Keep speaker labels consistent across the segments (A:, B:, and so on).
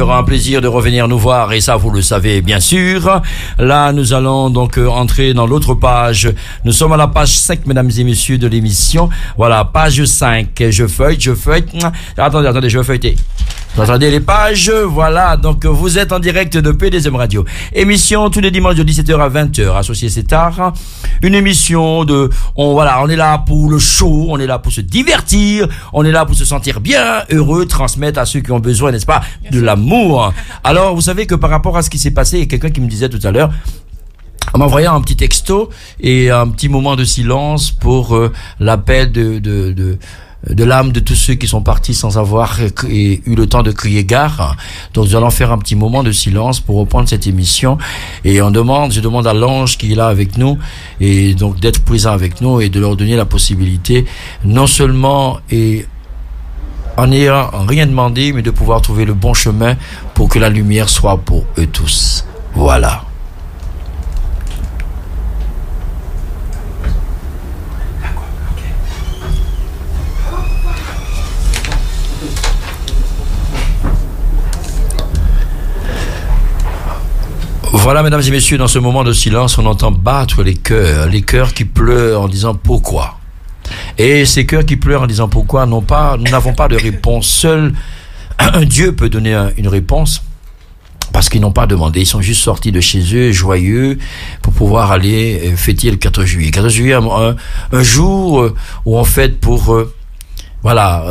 A: fera un plaisir de revenir nous voir, et ça vous le savez bien sûr. Là, nous allons donc entrer dans l'autre page. Nous sommes à la page 5, mesdames et messieurs, de l'émission. Voilà, page 5. Je feuille. Attendez, je vais feuilleter. Vous entendez les pages, voilà, donc vous êtes en direct de PDZM Radio. Émission tous les dimanches de 17h à 20h, associé CETAR. Une émission on est là pour le show, on est là pour se divertir, on est là pour se sentir bien, heureux, transmettre à ceux qui ont besoin, n'est-ce pas, de l'amour. Alors, vous savez que par rapport à ce qui s'est passé, il y a quelqu'un qui me disait tout à l'heure, en m'envoyant un petit texto et un petit moment de silence pour l'appel de l'âme de tous ceux qui sont partis sans avoir eu le temps de crier gare. Donc nous allons faire un petit moment de silence pour reprendre cette émission, et je demande à l'ange qui est là avec nous, et donc d'être présent avec nous et de leur donner la possibilité, non seulement et en n'ayant rien demandé, mais de pouvoir trouver le bon chemin pour que la lumière soit pour eux tous. Voilà. Voilà, mesdames et messieurs, dans ce moment de silence, on entend battre les cœurs qui pleurent en disant pourquoi. Et ces cœurs qui pleurent en disant pourquoi nous n'avons pas de réponse. Seul Dieu peut donner une réponse, parce qu'ils n'ont pas demandé. Ils sont juste sortis de chez eux, joyeux, pour pouvoir aller fêter le 4 juillet. 4 juillet, un jour où on fête pour...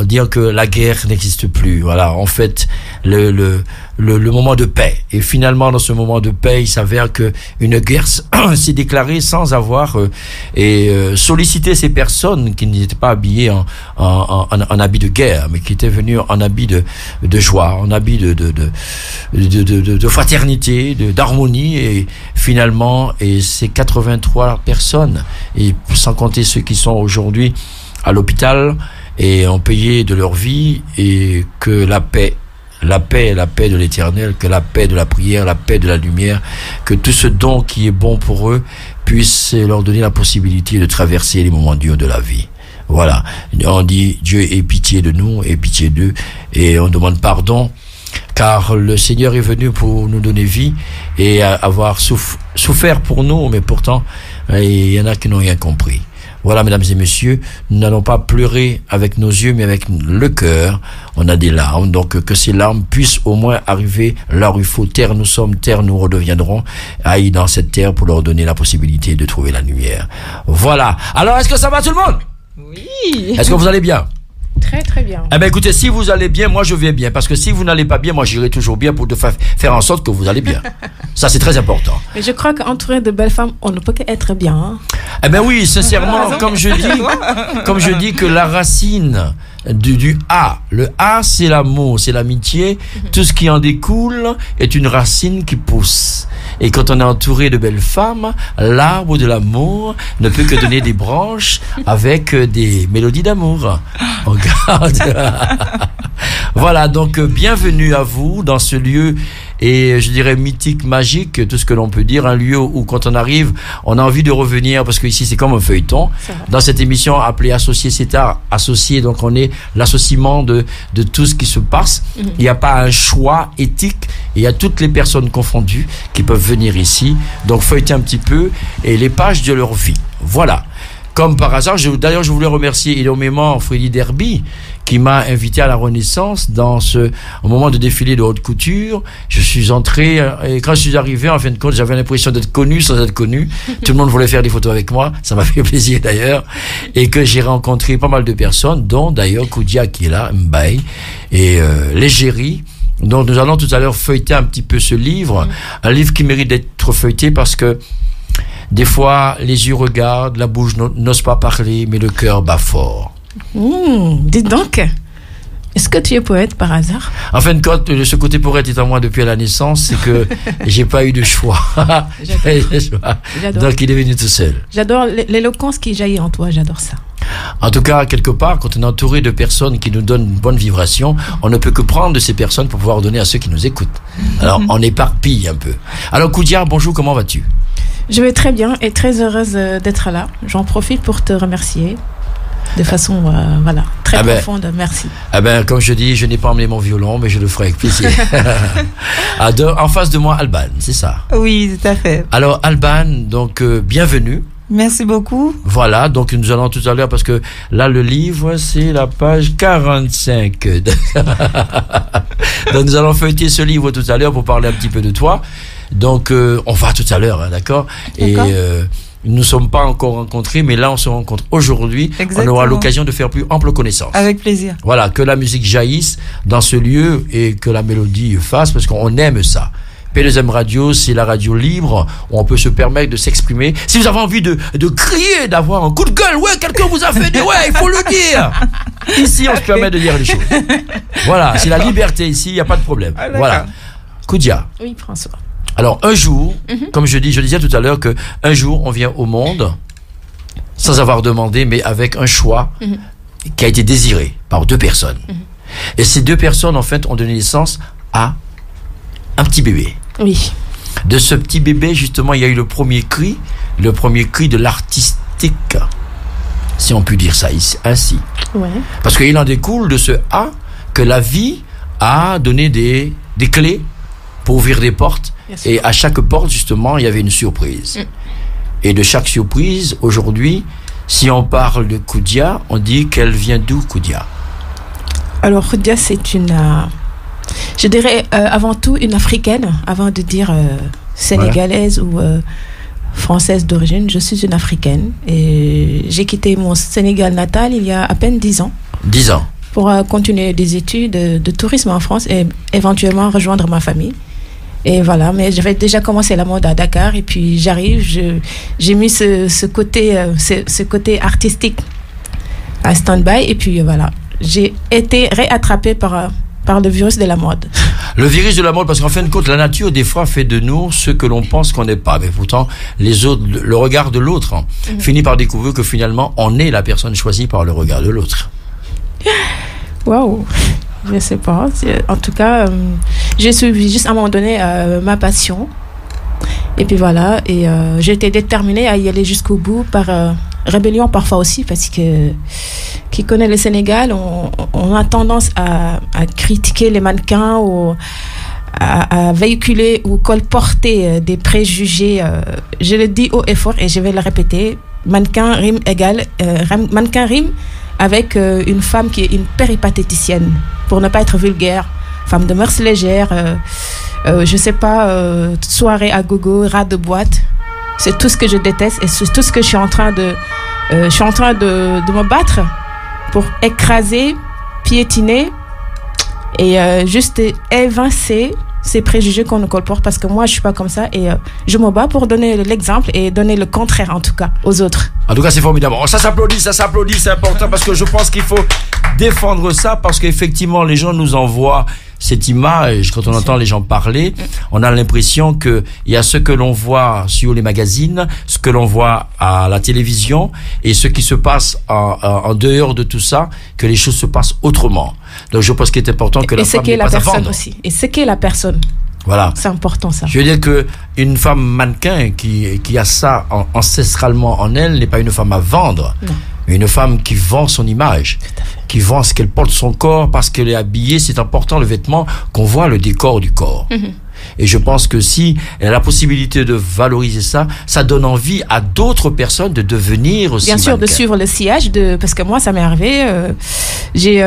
A: dire que la guerre n'existe plus. Voilà, en fait, le moment de paix. Et finalement, dans ce moment de paix, il s'avère que une guerre s'est déclarée sans avoir sollicité ces personnes qui n'étaient pas habillées en habit de guerre, mais qui étaient venues en habit de joie, en habit de fraternité, d'harmonie. Et finalement, ces 83 personnes, et sans compter ceux qui sont aujourd'hui à l'hôpital, et ont payé de leur vie, et que la paix de l'Éternel, que la paix de la prière, la paix de la lumière, que tout ce don qui est bon pour eux puisse leur donner la possibilité de traverser les moments durs de la vie. Voilà. On dit Dieu ait pitié de nous, ait pitié d'eux, et on demande pardon, car le Seigneur est venu pour nous donner vie et avoir souffert pour nous, mais pourtant, il y en a qui n'ont rien compris. Voilà, mesdames et messieurs, nous n'allons pas pleurer avec nos yeux, mais avec le cœur. On a des larmes, donc que ces larmes puissent au moins arriver là où il faut. Terre nous sommes, terre nous redeviendrons. Aille dans cette terre pour leur donner la possibilité de trouver la lumière. Voilà. Alors, est-ce que ça va tout le monde?
B: Oui.
A: Est-ce que vous allez bien?
B: Très très bien.
A: Eh ben écoutez, si vous allez bien, moi je vais bien, parce que si vous n'allez pas bien, moi j'irai toujours bien pour faire en sorte que vous allez bien. Ça c'est très important.
B: Mais je crois qu'entouré de belles femmes, on ne peut qu'être bien. Hein?
A: Eh ben oui, sincèrement, comme je dis que la racine du A, le A c'est l'amour, c'est l'amitié, tout ce qui en découle est une racine qui pousse. Et quand on est entouré de belles femmes, l'arbre de l'amour ne peut que donner des branches avec des mélodies d'amour. Regarde. Voilà, donc bienvenue à vous dans ce lieu, et je dirais mythique, magique, tout ce que l'on peut dire, un lieu où quand on arrive, on a envie de revenir, parce que ici c'est comme un feuilleton. Dans cette émission appelée Associé CETAR, associé, donc on est l'associement de tout ce qui se passe. Il n'y a pas un choix éthique, il y a toutes les personnes confondues qui peuvent venir ici, donc feuilleter un petit peu et les pages de leur vie. Voilà. Comme par hasard, d'ailleurs je voulais remercier énormément Freddy Derby, qui m'a invité à la Renaissance dans au moment de défilé de haute couture. Je suis entré, et quand je suis arrivé, en fin de compte, j'avais l'impression d'être connu sans être connu. Tout le monde voulait faire des photos avec moi, ça m'a fait plaisir d'ailleurs, et que j'ai rencontré pas mal de personnes, dont d'ailleurs Koudia qui est là, Mbaye, et l'Égérie. Donc nous allons tout à l'heure feuilleter un petit peu ce livre, un livre qui mérite d'être feuilleté, parce que des fois, les yeux regardent, la bouche n'ose pas parler, mais le cœur bat fort.
B: Dis donc, est-ce que tu es poète par hasard?
A: En fin de compte, ce côté poète est en moi depuis la naissance, c'est que j'ai pas eu de choix.
B: J'adore.
A: Donc il est venu tout seul.
B: J'adore l'éloquence qui jaillit en toi, j'adore ça.
A: En tout cas, quelque part, quand on est entouré de personnes qui nous donnent une bonne vibration, on ne peut que prendre de ces personnes pour pouvoir donner à ceux qui nous écoutent. Alors, on éparpille un peu. Alors, Koudia, bonjour, comment vas-tu?
B: Je vais très bien et très heureuse d'être là. J'en profite pour te remercier. de façon voilà, très profonde. Merci.
A: Comme je dis, je n'ai pas emmené mon violon, mais je le ferai avec plaisir. En face de moi, Alban, c'est ça?
C: Oui, tout à fait.
A: Alors, Alban, donc, bienvenue.
C: Merci beaucoup.
A: Voilà, donc nous allons tout à l'heure, parce que là, le livre, c'est la page 45. Donc, nous allons feuilleter ce livre tout à l'heure pour parler un petit peu de toi. Donc, on va tout à l'heure, hein, d'accord? Et nous ne sommes pas encore rencontrés, mais là, on se rencontre aujourd'hui.
C: Exactement.
A: On aura l'occasion de faire plus ample connaissance.
C: Avec plaisir.
A: Voilà, que la musique jaillisse dans ce lieu et que la mélodie fasse, parce qu'on aime ça. P2M Radio, c'est la radio libre où on peut se permettre de s'exprimer. Si vous avez envie de crier, d'avoir un coup de gueule, ouais, quelqu'un vous a fait des ouais, il faut le dire. Ici, on se permet de dire les choses. Voilà, c'est la liberté ici, il n'y a pas de problème. Voilà. Koudia.
B: Oui, François.
A: Alors, un jour, comme je disais tout à l'heure que un jour, on vient au monde sans avoir demandé, mais avec un choix qui a été désiré par deux personnes. Et ces deux personnes, en fait, ont donné naissance à un petit bébé.
B: Oui.
A: De ce petit bébé, justement, il y a eu le premier cri de l'artistique, si on peut dire ça ainsi.
B: Ouais.
A: Parce qu'il en découle de ce A que la vie a donné des clés pour ouvrir des portes. Et à chaque porte, justement, il y avait une surprise. Et de chaque surprise, aujourd'hui, si on parle de Koudia, on dit qu'elle vient d'où, Koudia?
B: Alors, Koudia, c'est une... je dirais avant tout une africaine, avant de dire sénégalaise ou française d'origine. Je suis une africaine et j'ai quitté mon Sénégal natal il y a à peine 10 ans.
A: 10 ans.
B: Pour continuer des études de tourisme en France et éventuellement rejoindre ma famille. Et voilà, mais j'avais déjà commencé la mode à Dakar et puis j'arrive, j'ai mis ce côté artistique à stand-by et puis voilà, j'ai été réattrapée par le virus de la mode.
A: Le virus de la mode, parce qu'en fin de compte, la nature, des fois, fait de nous ce que l'on pense qu'on n'est pas. Mais pourtant, les autres, le regard de l'autre finit par découvrir que finalement, on est la personne choisie par le regard de l'autre.
B: Waouh! Je ne sais pas. En tout cas, j'ai suivi juste à un moment donné ma passion. Et puis voilà. Et j'ai été déterminée à y aller jusqu'au bout par rébellion parfois aussi, parce que qui connaît le Sénégal, on a tendance à critiquer les mannequins ou à véhiculer ou colporter des préjugés. Je le dis haut et fort et je vais le répéter. Mannequin rime mannequin rime avec une femme qui est une péripatéticienne, pour ne pas être vulgaire, femme de mœurs légères, je sais pas, soirée à gogo, rat de boîte. C'est tout ce que je déteste et c'est tout ce que je suis en train de me battre pour écraser, piétiner et juste évincer ces préjugés qu'on nous colporte, parce que moi je suis pas comme ça et je me bats pour donner l'exemple et donner le contraire en tout cas aux autres.
A: En tout cas, c'est formidable. Ça s'applaudit, c'est important parce que je pense qu'il faut défendre ça, parce qu'effectivement les gens nous envoient cette image. Quand on entend les gens parler, on a l'impression que il y a ce que l'on voit sur les magazines, ce que l'on voit à la télévision et ce qui se passe en dehors de tout ça, que les choses se passent autrement. Donc je pense qu'il est important que la femme n'ait pas à vendre.
B: Aussi. Et ce qu'est la personne.
A: Voilà.
B: C'est important ça.
A: Je veux dire que une femme mannequin qui a ça ancestralement en elle n'est pas une femme à vendre. Non. Mais une femme qui vend son image, qui vend ce qu'elle porte son corps parce qu'elle est habillée. C'est important, le vêtement, qu'on voit le décor du corps. Et je pense que si elle a la possibilité de valoriser ça, ça donne envie à d'autres personnes de devenir aussi
B: bien sûr
A: mannequin.
B: De suivre le sillage parce que moi ça m'est arrivé, j'ai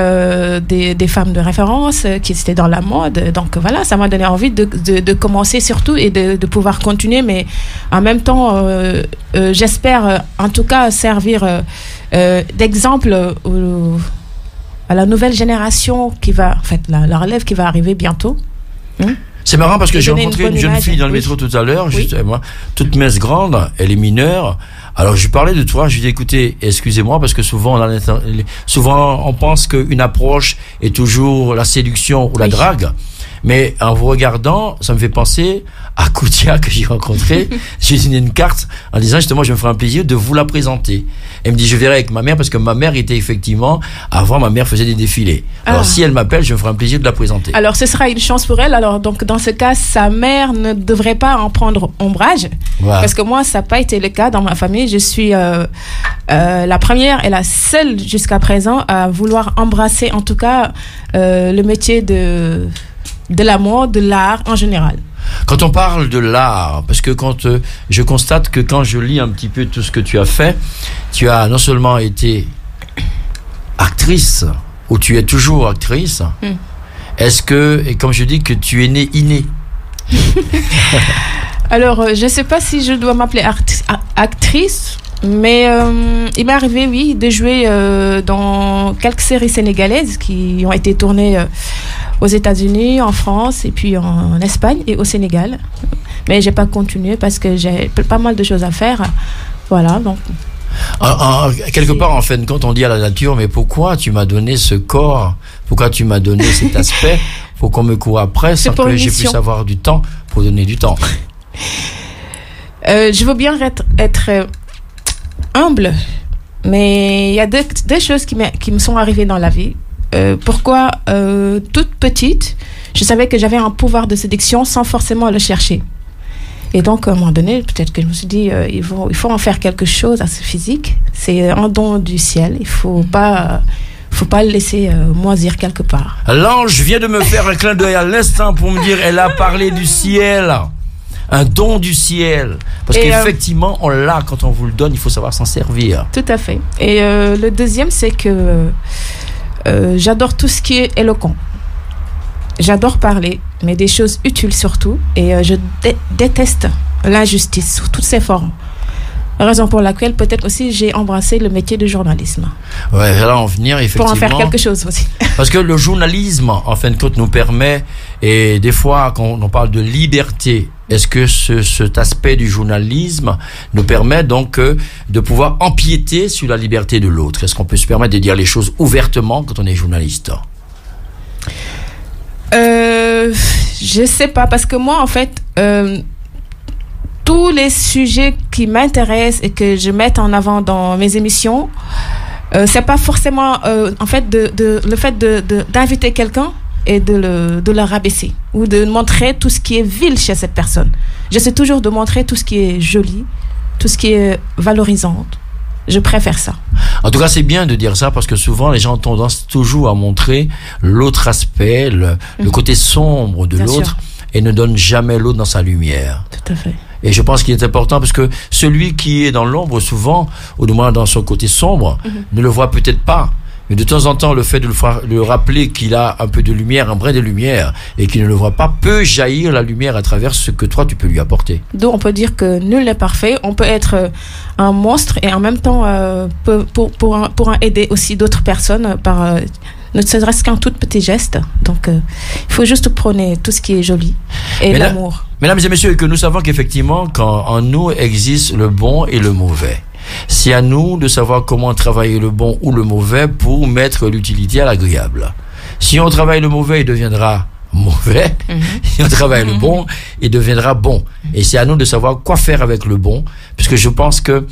B: des femmes de référence qui étaient dans la mode, donc voilà, ça m'a donné envie de commencer surtout et de pouvoir continuer, mais en même temps j'espère en tout cas servir d'exemple à la nouvelle génération qui va, en fait la relève qui va arriver bientôt.
A: C'est marrant parce que j'ai rencontré une jeune fille dans le métro tout à l'heure, justement, toute mince grande, elle est mineure. Alors je lui parlais de toi, je lui dis écoutez, excusez-moi parce que souvent on pense qu'une approche est toujours la séduction ou la drague. Mais en vous regardant, ça me fait penser à Koutia que j'ai rencontré. J'ai donné une carte en disant justement, je me ferai un plaisir de vous la présenter. Elle me dit, je verrai avec ma mère parce que ma mère était effectivement, avant ma mère faisait des défilés. Alors si elle m'appelle, je me ferai un plaisir de la présenter.
B: Alors ce sera une chance pour elle. Alors donc dans ce cas, sa mère ne devrait pas en prendre ombrage. Voilà. Parce que moi, ça n'a pas été le cas dans ma famille. Je suis la première et la seule jusqu'à présent à vouloir embrasser en tout cas le métier de la mode, de l'art en général.
A: Quand on parle de l'art, parce que quand je constate que quand je lis un petit peu tout ce que tu as fait, tu as non seulement été actrice, ou tu es toujours actrice, est-ce que, et comme je dis, que tu es née innée?
B: Alors, je ne sais pas si je dois m'appeler actrice, mais il m'est arrivé, oui, de jouer dans quelques séries sénégalaises qui ont été tournées aux États-Unis, en France, et puis en Espagne et au Sénégal. Mais je n'ai pas continué parce que j'ai pas mal de choses à faire. Voilà, donc...
A: quelque part, en fin de compte, on dit à la nature, mais pourquoi tu m'as donné ce corps? Pourquoi tu m'as donné cet aspect? Faut qu'on me court après sans que j'ai puisse avoir du temps pour donner du temps.
B: Je veux bien être humble, mais il y a deux choses qui me sont arrivées dans la vie. Pourquoi toute petite, je savais que j'avais un pouvoir de séduction sans forcément le chercher. Et donc, à un moment donné, peut-être que je me suis dit, il faut en faire quelque chose à ce physique. C'est un don du ciel. Il faut pas le laisser moisir quelque part.
A: L'ange vient de me faire un clin d'œil à l'instant pour me dire, elle a parlé du ciel. Un don du ciel. Parce qu'effectivement, on l'a, quand on vous le donne, il faut savoir s'en servir.
B: Tout à fait. Et le deuxième, c'est que j'adore tout ce qui est éloquent. J'adore parler, mais des choses utiles surtout. Et je déteste l'injustice sous toutes ses formes. Raison pour laquelle peut-être aussi j'ai embrassé le métier de journalisme.
A: Ouais, là en venir effectivement.
B: Pour en faire quelque chose aussi.
A: Parce que le journalisme, en fin de compte, nous permet, et des fois quand on parle de liberté, est-ce que cet aspect du journalisme nous permet donc de pouvoir empiéter sur la liberté de l'autre? Est-ce qu'on peut se permettre de dire les choses ouvertement quand on est journaliste?
B: Je sais pas, parce que moi en fait tous les sujets qui m'intéressent et que je mette en avant dans mes émissions, c'est pas forcément en fait le fait d'inviter quelqu'un et de le rabaisser ou de montrer tout ce qui est vil chez cette personne. J'essaie toujours de montrer tout ce qui est joli, tout ce qui est valorisant. Je préfère ça.
A: En tout cas, c'est bien de dire ça parce que souvent, les gens ont tendance toujours à montrer l'autre aspect, le côté sombre de l'autre et ne donnent jamais l'autre dans sa lumière.
B: Tout à fait.
A: Et je pense qu'il est important parce que celui qui est dans l'ombre, souvent, ou du moins dans son côté sombre, ne le voit peut-être pas. Mais de temps en temps, le fait de le rappeler qu'il a un peu de lumière, un brin de lumière, et qu'il ne le voit pas, peut jaillir la lumière à travers ce que toi, tu peux lui apporter.
B: Donc, on peut dire que nul n'est parfait. On peut être un monstre et en même temps, pour aider aussi d'autres personnes par ne serait-ce qu'un tout petit geste. Donc, il faut juste prôner tout ce qui est joli et l'amour.
A: Mesdames et messieurs, que nous savons qu'effectivement, en nous existe le bon et le mauvais. C'est à nous de savoir comment travailler le bon ou le mauvais pour mettre l'utilité à l'agréable. Si on travaille le mauvais, il deviendra mauvais. Si on travaille le bon, il deviendra bon. Et c'est à nous de savoir quoi faire avec le bon. Puisque je pense que,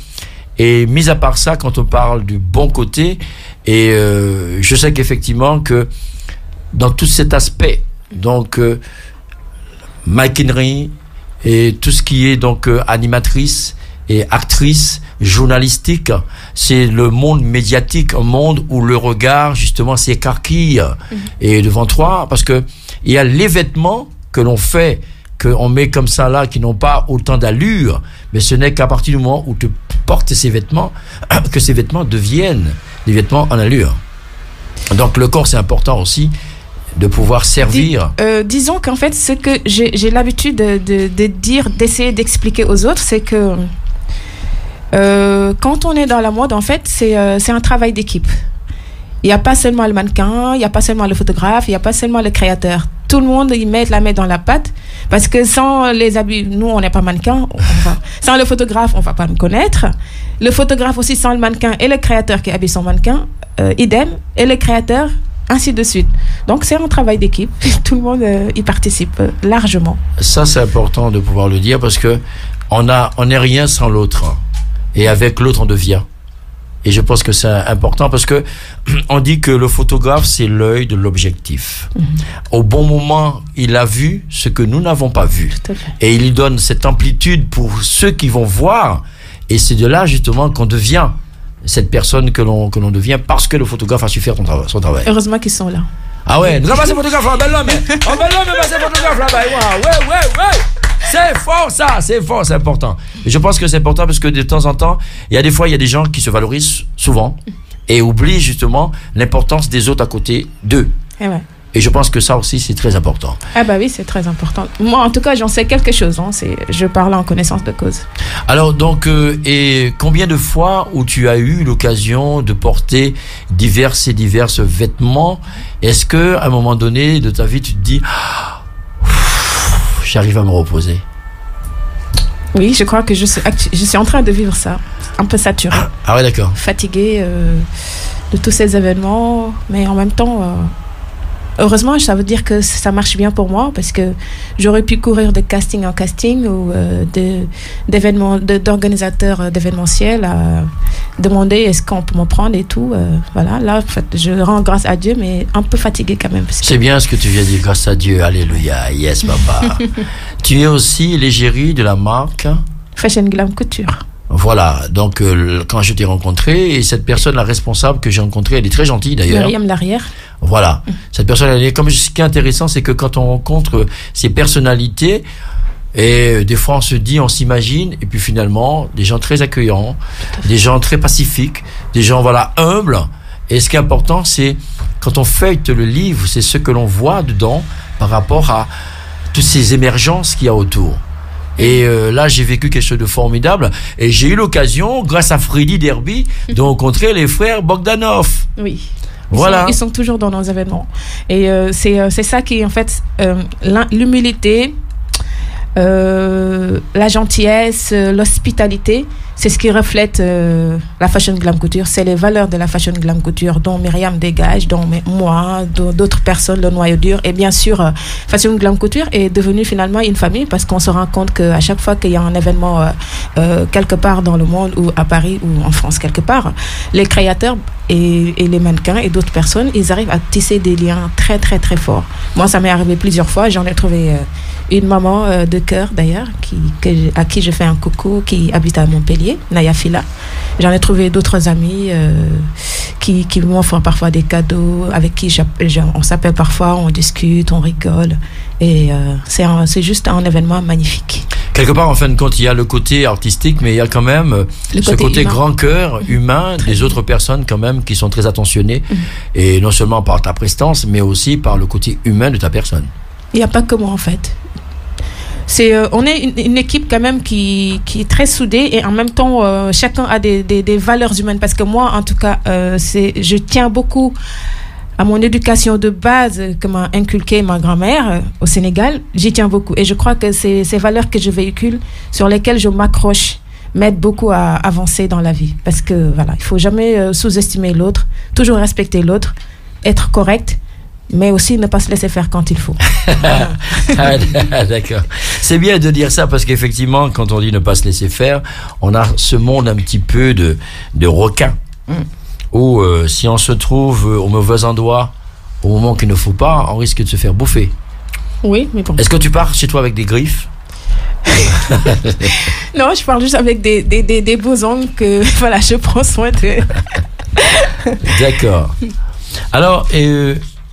A: et mis à part ça, quand on parle du bon côté, et je sais qu'effectivement que dans tout cet aspect, donc maquinerie et tout ce qui est donc animatrice et actrice, journalistique, c'est le monde médiatique, un monde où le regard justement s'écarquille et devant toi, parce que il y a les vêtements que l'on fait, qu'on met comme ça là, qui n'ont pas autant d'allure, mais ce n'est qu'à partir du moment où tu portes ces vêtements, que ces vêtements deviennent des vêtements en allure. Donc le corps, c'est important aussi de pouvoir servir.
B: Disons qu'en fait, ce que j'ai l'habitude de dire, d'essayer d'expliquer aux autres, c'est que quand on est dans la mode, en fait, c'est un travail d'équipe. Il n'y a pas seulement le mannequin, il n'y a pas seulement le photographe, il n'y a pas seulement le créateur. Tout le monde y met la main dans la pâte, parce que sans les habits, nous, on n'est pas mannequin. Sans le photographe, on ne va pas nous connaître. Le photographe aussi, sans le mannequin et le créateur qui habille son mannequin, idem. Et le créateur, ainsi de suite. Donc c'est un travail d'équipe, tout le monde y participe largement.
A: Ça, c'est important de pouvoir le dire parce que on n'est rien sans l'autre. Et avec l'autre, on devient. Et je pense que c'est important parce que on dit que le photographe, c'est l'œil de l'objectif. Au bon moment, il a vu ce que nous n'avons pas vu.
B: Tout à fait.
A: Et il donne cette amplitude pour ceux qui vont voir. Et c'est de là, justement, qu'on devient cette personne que l'on devient parce que le photographe a su faire son travail.
B: Heureusement qu'ils sont là.
A: Ah ouais, nous avons passé photographe là, bel homme. Oh, bel homme, passé photographe là-bas. Ouais. C'est fort ça, c'est fort, c'est important. Et je pense que c'est important parce que de temps en temps, il y a des gens qui se valorisent souvent et oublient justement l'importance des autres à côté d'eux. Et je pense que ça aussi, c'est très important.
B: Ah bah oui, c'est très important. Moi, en tout cas, j'en sais quelque chose. Je parle en connaissance de cause.
A: Alors, donc, et combien de fois où tu as eu l'occasion de porter divers vêtements, est-ce que à un moment donné de ta vie, tu te dis, j'arrive à me reposer?
B: Oui, je crois que je suis en train de vivre ça. Un peu saturé.
A: Ah ouais, d'accord.
B: Fatigué de tous ces événements, mais en même temps... heureusement, ça veut dire que ça marche bien pour moi parce que j'aurais pu courir de casting en casting ou d'organisateurs d'événementiels à demander est-ce qu'on peut m'en prendre et tout. Voilà, là, en fait, je rends grâce à Dieu, mais un peu fatiguée quand même.
A: C'est bien ce que tu viens de dire, grâce à Dieu. Alléluia, yes, papa. Tu es aussi l'égérie de la marque
B: Fashion Glam Couture.
A: Voilà, donc quand je t'ai rencontré, et cette personne, la responsable que j'ai rencontrée, elle est très gentille d'ailleurs.
B: Myriam Larrière.
A: Voilà, cette personne, elle est, ce qui est intéressant, c'est que quand on rencontre ces personnalités, et des fois on se dit, on s'imagine, et puis finalement, des gens très accueillants, des gens très pacifiques, des gens humbles. Et ce qui est important, c'est quand on feuillete le livre, c'est ce que l'on voit dedans par rapport à toutes ces émergences qu'il y a autour. Et là, j'ai vécu quelque chose de formidable. Et j'ai eu l'occasion, grâce à Freddy Derby, de rencontrer les frères Bogdanov.
B: Oui.
A: Voilà.
B: Ils sont toujours dans nos événements. Et c'est ça qui, en fait, l'humilité, la gentillesse, l'hospitalité, c'est ce qui reflète la Fashion Glam Couture. C'est les valeurs de la Fashion Glam Couture dont Myriam dégage, dont moi, d'autres personnes, le noyau dur. Et bien sûr, Fashion Glam Couture est devenue finalement une famille parce qu'on se rend compte qu'à chaque fois qu'il y a un événement quelque part dans le monde ou à Paris ou en France quelque part, les créateurs et les mannequins et d'autres personnes, ils arrivent à tisser des liens très très très forts. Moi, ça m'est arrivé plusieurs fois. J'en ai trouvé une maman de cœur d'ailleurs à qui je fais un coucou, qui habite à Montpellier, Naya Fila. J'en ai trouvé d'autres amis qui m'offrent parfois des cadeaux, avec qui on s'appelle parfois, on discute, on rigole. Et c'est juste un événement magnifique.
A: Quelque part, en fin de compte, il y a le côté artistique, mais il y a quand même ce côté grand cœur humain des autres personnes quand même qui sont très attentionnées. Et non seulement par ta prestance, mais aussi par le côté humain de ta personne.
B: Il n'y a pas que moi en fait. On est une équipe quand même qui est très soudée et en même temps chacun a des valeurs humaines parce que moi en tout cas je tiens beaucoup à mon éducation de base que m'a inculquée ma grand-mère au Sénégal. J'y tiens beaucoup et je crois que ces valeurs que je véhicule, sur lesquelles je m'accroche, m'aident beaucoup à avancer dans la vie parce que voilà, il faut jamais sous-estimer l'autre, toujours respecter l'autre, être correct, mais aussi ne pas se laisser faire quand il faut.
A: D'accord. C'est bien de dire ça parce qu'effectivement, quand on dit ne pas se laisser faire, on a ce monde un petit peu de requin. Où si on se trouve au mauvais endroit, au moment qu'il ne faut pas, on risque de se faire bouffer.
B: Oui, mais bon.
A: Est-ce que tu pars chez toi avec des griffes?
B: Non, je parle juste avec des beaux ongles que voilà, je prends soin de.
A: D'accord. Alors,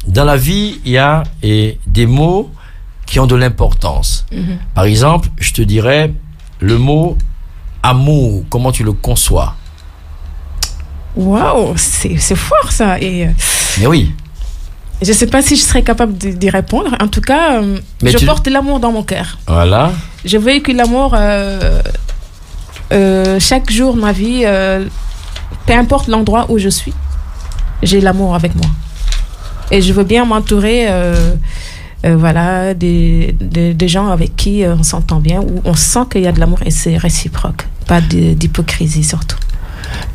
A: dans la vie, il y a des mots qui ont de l'importance. Par exemple, je te dirais le mot amour. Comment tu le conçois?
B: Waouh, c'est fort ça.
A: Mais oui.
B: Je ne sais pas si je serais capable d'y répondre. En tout cas, je porte l'amour dans mon cœur.
A: Voilà.
B: Je véhicule l'amour chaque jour de ma vie. Peu importe l'endroit où je suis, j'ai l'amour avec moi. Et je veux bien m'entourer voilà, des gens avec qui on s'entend bien, où on sent qu'il y a de l'amour et c'est réciproque. Pas d'hypocrisie surtout.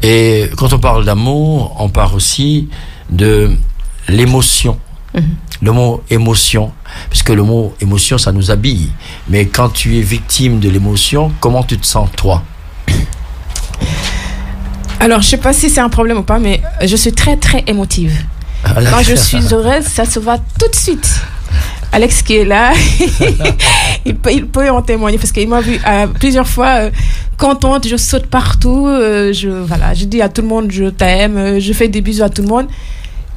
A: Et quand on parle d'amour, on parle aussi de l'émotion. Le mot émotion, puisque le mot émotion, ça nous habille. Mais quand tu es victime de l'émotion, comment tu te sens, toi?
B: Alors, je sais pas si c'est un problème ou pas, mais je suis très, très émotive. Quand je suis heureuse, ça se voit tout de suite. Alex qui est là, il peut en témoigner parce qu'il m'a vu plusieurs fois contente, je saute partout, je dis à tout le monde je t'aime, je fais des bisous à tout le monde.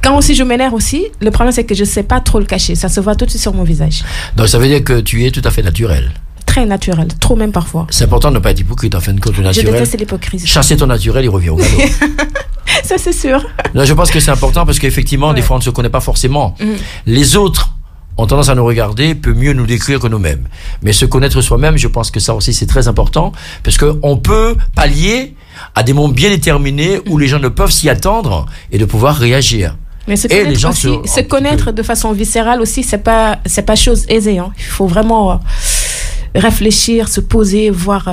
B: Quand aussi je m'énerve aussi, le problème c'est que je sais pas trop le cacher, ça se voit tout de suite sur mon visage.
A: Donc ça veut dire que tu es tout à fait naturel.
B: Très naturel, trop même parfois.
A: C'est important de ne pas être hypocrite en fin de compte, le naturel.
B: Je déteste l'hypocrisie.
A: Chasser ton naturel, il revient au galop.
B: Ça c'est sûr.
A: Là, je pense que c'est important parce qu'effectivement, des fois on ne se connaît pas forcément. Les autres ont tendance à nous regarder, peut mieux nous décrire que nous-mêmes. Mais se connaître soi-même, je pense que ça aussi c'est très important parce qu'on peut pallier à des moments bien déterminés où les gens ne peuvent s'y attendre et de pouvoir réagir.
B: Mais se connaître de façon viscérale aussi, c'est pas chose aisée. Hein. Il faut vraiment réfléchir, se poser, voir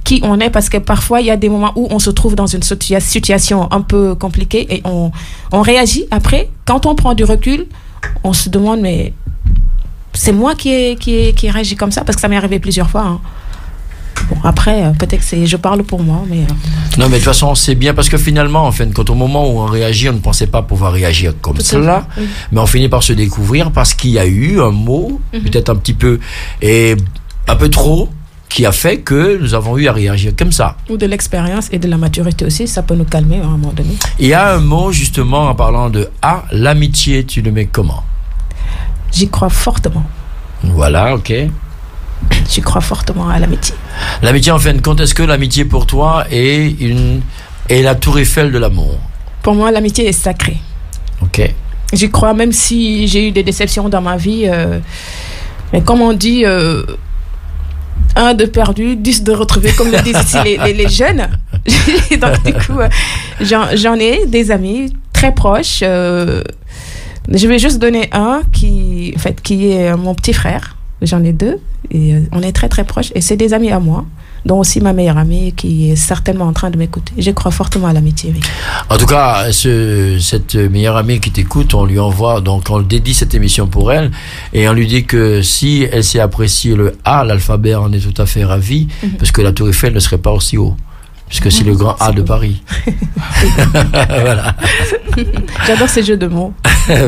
B: qui on est, parce que parfois il y a des moments où on se trouve dans une situation un peu compliquée et on réagit. Après, quand on prend du recul, on se demande mais c'est moi qui réagis comme ça, parce que ça m'est arrivé plusieurs fois. Hein. Bon, après, peut-être que je parle pour moi, mais...
A: Non, mais de toute façon, c'est bien, parce que finalement, en fait, quand au moment où on réagit, on ne pensait pas pouvoir réagir comme cela, oui. Mais on finit par se découvrir parce qu'il y a eu un mot, peut-être un petit peu, et un peu trop, qui a fait que nous avons eu à réagir comme ça.
B: Ou de l'expérience et de la maturité aussi, ça peut nous calmer à un moment donné.
A: Il y a un mot, justement, en parlant de « ah, l'amitié », tu le mets comment?
B: J'y crois fortement.
A: Voilà, ok.
B: J'y crois fortement à l'amitié.
A: L'amitié, en fin de compte, est-ce que l'amitié pour toi est la tour Eiffel de l'amour?
B: Pour moi, l'amitié est sacrée.
A: Ok.
B: J'y crois, même si j'ai eu des déceptions dans ma vie. Mais comme on dit, 1 de perdu, 10 de retrouvé, comme le disent ici les jeunes. Donc, du coup, j'en ai des amis très proches. Je vais juste donner un qui est mon petit frère. J'en ai 2 et on est très très proches et c'est des amis à moi, dont aussi ma meilleure amie qui est certainement en train de m'écouter. Je crois fortement à l'amitié. Oui.
A: En tout cas, cette meilleure amie qui t'écoute, on lui envoie, donc on dédie cette émission pour elle et on lui dit que si elle sait apprécier le A, l'alphabet, on est tout à fait ravis, parce que la tour Eiffel ne serait pas aussi haut. Puisque c'est le grand A de Paris. Voilà.
B: J'adore ces jeux de mots.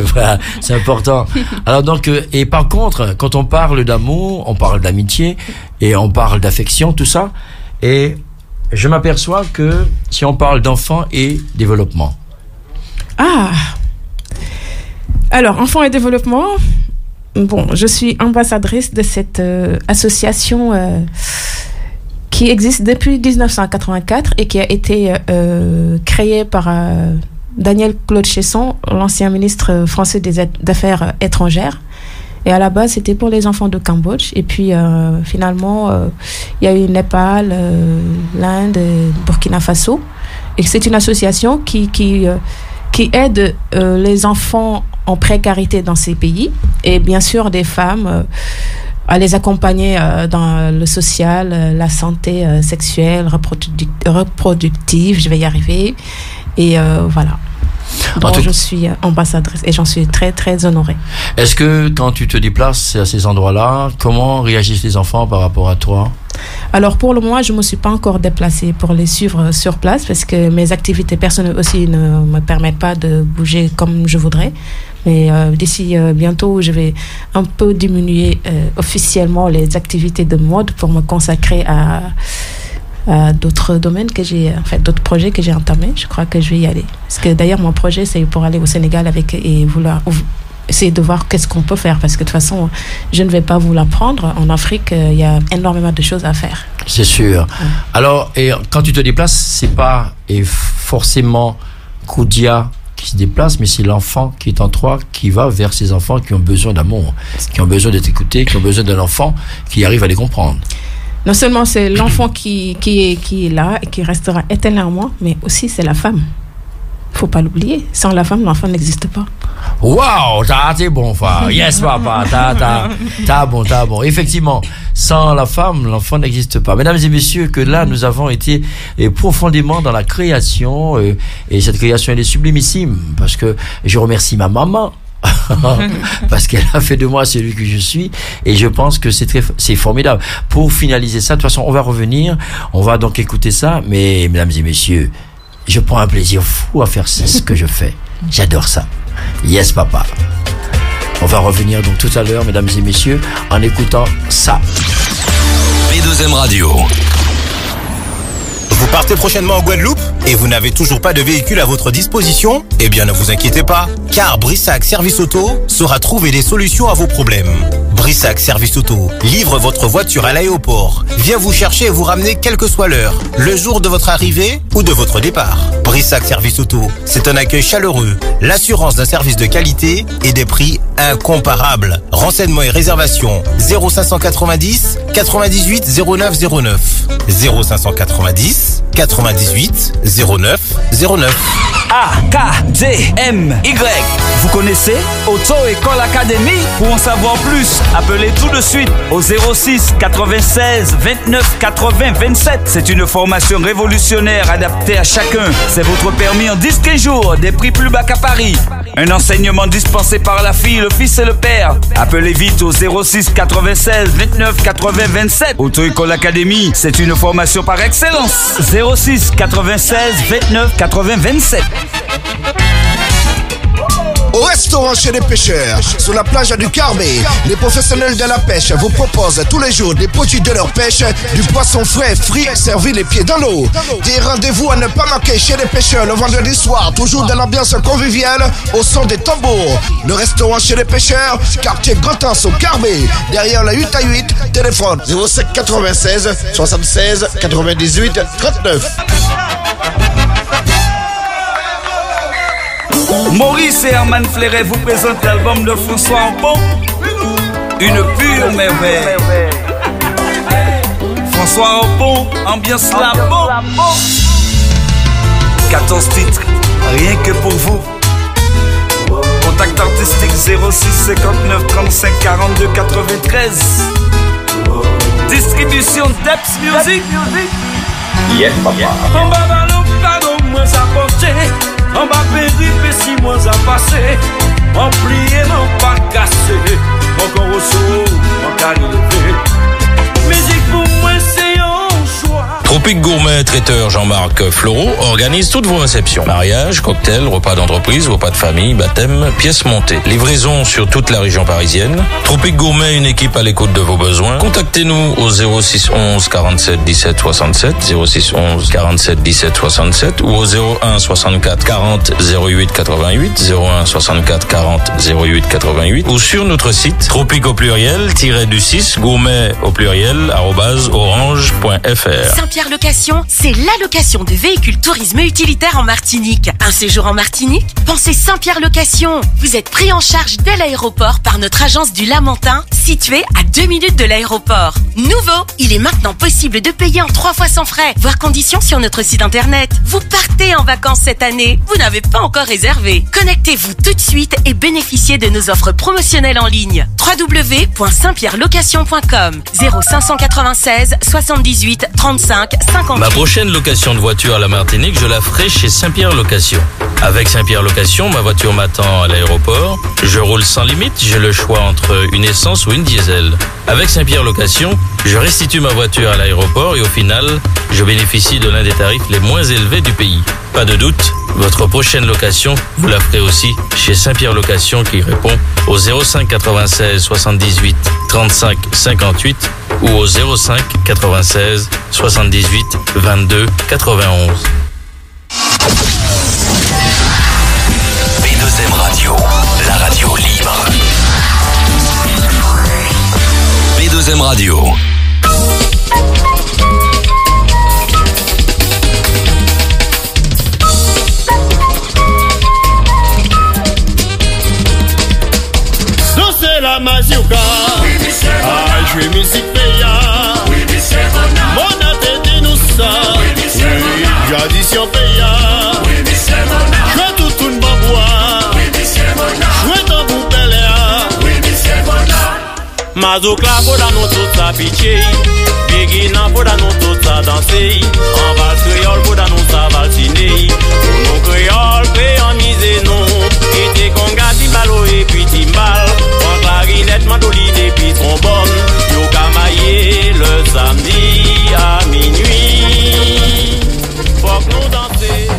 A: Voilà, c'est important. Alors donc, et par contre, quand on parle d'amour, on parle d'amitié et on parle d'affection, tout ça. Et je m'aperçois que si on parle d'enfants et développement.
B: Ah. Alors, enfants et développement. Bon, je suis ambassadrice de cette association. Qui existe depuis 1984 et qui a été créée par Daniel Claude Chesson, l'ancien ministre français des Affaires étrangères. Et à la base, c'était pour les enfants de Cambodge. Et puis, finalement, il y a eu Népal, l'Inde, Burkina Faso. Et c'est une association qui aide les enfants en précarité dans ces pays. Et bien sûr, des femmes... à les accompagner dans le social, la santé sexuelle, reproductive, je vais y arriver. Et voilà. Donc je suis ambassadrice et j'en suis très très honorée.
A: Est-ce que quand tu te déplaces à ces endroits-là, comment réagissent les enfants par rapport à toi?
B: Alors pour le moment, je ne me suis pas encore déplacée pour les suivre sur place parce que mes activités personnelles aussi ne me permettent pas de bouger comme je voudrais. Mais d'ici bientôt, je vais un peu diminuer officiellement les activités de mode pour me consacrer à d'autres domaines d'autres projets que j'ai entamés. Je crois que je vais y aller. Parce que d'ailleurs, mon projet, c'est pour aller au Sénégal et vouloir essayer de voir qu'est-ce qu'on peut faire. Parce que de toute façon, je ne vais pas vous l'apprendre. En Afrique, il y a énormément de choses à faire.
A: C'est sûr. Ouais. Alors, et quand tu te déplaces, c'est pas forcément Koudia qui se déplace, mais c'est l'enfant qui est en toi qui va vers ces enfants qui ont besoin d'amour, qui ont besoin d'être écoutés, qui ont besoin d'un enfant qui arrive à les comprendre.
B: Non seulement c'est l'enfant qui est là et qui restera éternellement, mais aussi c'est la femme. Il ne faut pas l'oublier. Sans la femme, l'enfant n'existe pas.
A: Waouh, t'es bon, frère. Yes, papa. T'as bon. Effectivement, sans la femme, l'enfant n'existe pas. Mesdames et messieurs, que là, nous avons été profondément dans la création, et cette création, elle est sublimissime, parce que je remercie ma maman. Parce qu'elle a fait de moi celui que je suis, et je pense que c'est formidable. Pour finaliser ça, de toute façon, on va revenir, on va donc écouter ça, mais mesdames et messieurs, je prends un plaisir fou à faire ce que je fais. J'adore ça. Yes, papa. On va revenir donc tout à l'heure, mesdames et messieurs, en écoutant ça.
D: P2M Radio. Vous partez prochainement en Guadeloupe et vous n'avez toujours pas de véhicule à votre disposition? Eh bien, ne vous inquiétez pas, car Brissac Service Auto saura trouver des solutions à vos problèmes. Brissac Service Auto livre votre voiture à l'aéroport, vient vous chercher et vous ramener quelle que soit l'heure, le jour de votre arrivée ou de votre départ. Brissac Service Auto, c'est un accueil chaleureux, l'assurance d'un service de qualité et des prix incomparables. Renseignements et réservations 0590 98 09 09 0590 98 09 09.
E: AKDMY. Vous connaissez Auto École Academy? Pour en savoir plus, appelez tout de suite au 06 96 29 80 27. C'est une formation révolutionnaire adaptée à chacun. C'est votre permis en 10-15 jours, des prix plus bas qu'à Paris. Un enseignement dispensé par la fille, le fils et le père. Appelez vite au 06 96 29 80 27. Auto École Academy, c'est une formation par excellence. 06 96 29 80 27.
F: Au restaurant chez les pêcheurs, sur la plage du Carbet, les professionnels de la pêche vous proposent tous les jours des produits de leur pêche, du poisson frais, frit, servi les pieds dans l'eau. Des rendez-vous à ne pas manquer chez les pêcheurs le vendredi soir, toujours dans l'ambiance conviviale, au son des tambours. Le restaurant chez les pêcheurs, quartier Grand-Anse au Carbet, derrière la 8 à 8, téléphone 07 96 76 98 39.
E: Maurice et Herman Fleuret vous présentent l'album de François Ampon, une pure merveille. François Ampon, ambiance labo. 14 titres, rien que pour vous. Contact artistique 06 59 35 42 93. Distribution Depth Music.
D: Yes, papa.
G: On va ballon, pardon, moi ça porté. On va périper 6 mois à passer. On plie non pas cassé. Encore au saut, on t'a levé. Musique pour moi c'est un choix.
H: Tropique Gourmet Traiteur Jean-Marc Floreau organise toutes vos réceptions. Mariage, cocktail, repas d'entreprise, repas de famille, baptême, pièces montées. Livraison sur toute la région parisienne. Tropique Gourmet, une équipe à l'écoute de vos besoins. Contactez-nous au 06 11 47 17 67, 06 11 47 17 67 ou au 01 64 40 08 88, 01 64 40 08 88 ou sur notre site tropique au pluriel -du6 gourmet au pluriel @orange.fr.
I: Saint-Pierre Location, c'est la location de véhicules tourisme utilitaire en Martinique. Un séjour en Martinique? Pensez Saint-Pierre Location. Vous êtes pris en charge dès l'aéroport par notre agence du Lamentin, située à 2 minutes de l'aéroport. Nouveau, il est maintenant possible de payer en 3 fois sans frais. Voir conditions sur notre site internet. Vous partez en vacances cette année, vous n'avez pas encore réservé. Connectez-vous tout de suite et bénéficiez de nos offres promotionnelles en ligne. www.saintpierrelocation.com 0596 78 35 50.
H: Ma prochaine location de voiture à la Martinique, je la ferai chez Saint-Pierre Location. Avec Saint-Pierre Location, ma voiture m'attend à l'aéroport. Je roule sans limite, j'ai le choix entre une essence ou une diesel. Avec Saint-Pierre Location, je restitue ma voiture à l'aéroport et au final, je bénéficie de l'un des tarifs les moins élevés du pays. Pas de doute, votre prochaine location, vous la ferez aussi chez Saint-Pierre Location qui répond au 05 96 78 35 58 ou au 05 96 78 22 91.
D: P2M Radio, la radio libre. P2M Radio.
G: Danser la mazioka, à jouer musique paya. Mon appétit nous ça, tradition paya. Je tout le monde boit,
J: Mazoukla pour nous tout ça pitié. Béguinan pour nous tout ça danser. En valse créole pour nous ça valsiner. Pour nous créoles, paix en mise nous. Était conga, timbalo et puis timbal. En clarinette, mandoline et puis trombone. Yo camaillé le samedi à minuit. Faut que nous danser.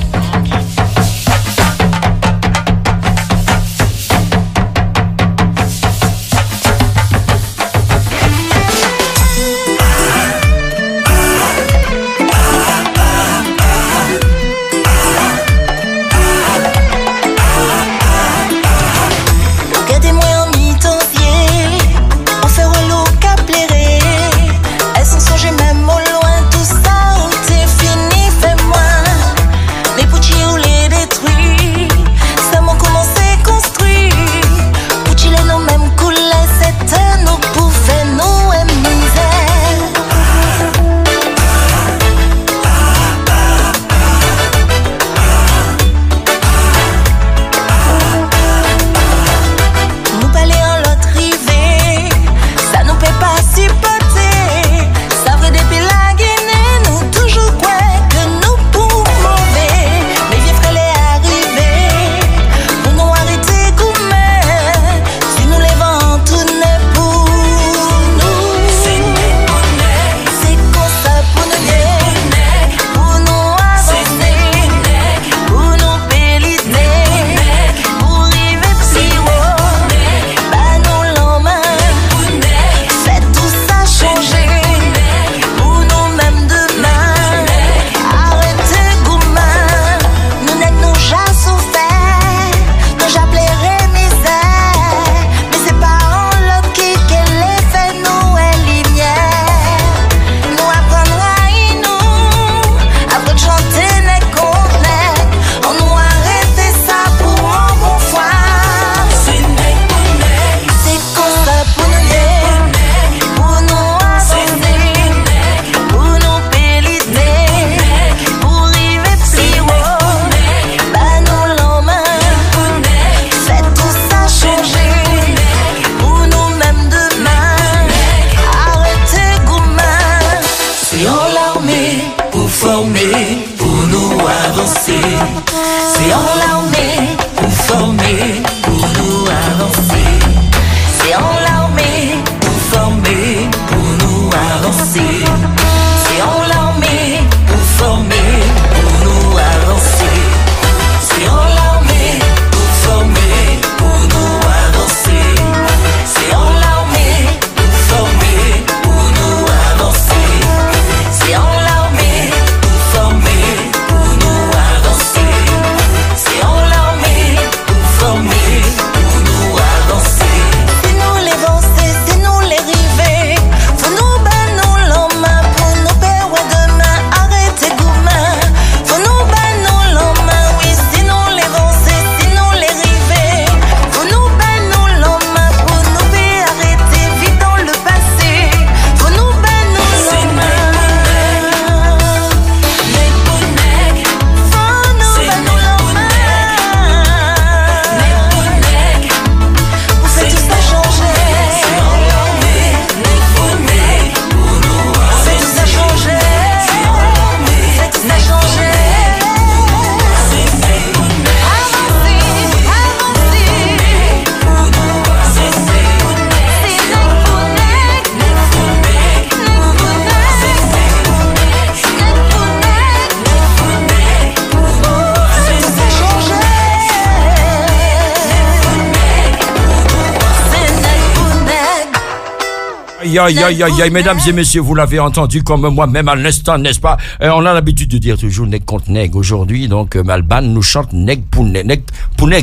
A: Aïe, mesdames et messieurs, vous l'avez entendu comme moi-même à l'instant, n'est-ce pas? On a l'habitude de dire toujours nèg contre nèg. Aujourd'hui, donc, Malban nous chante nèg pour nèg,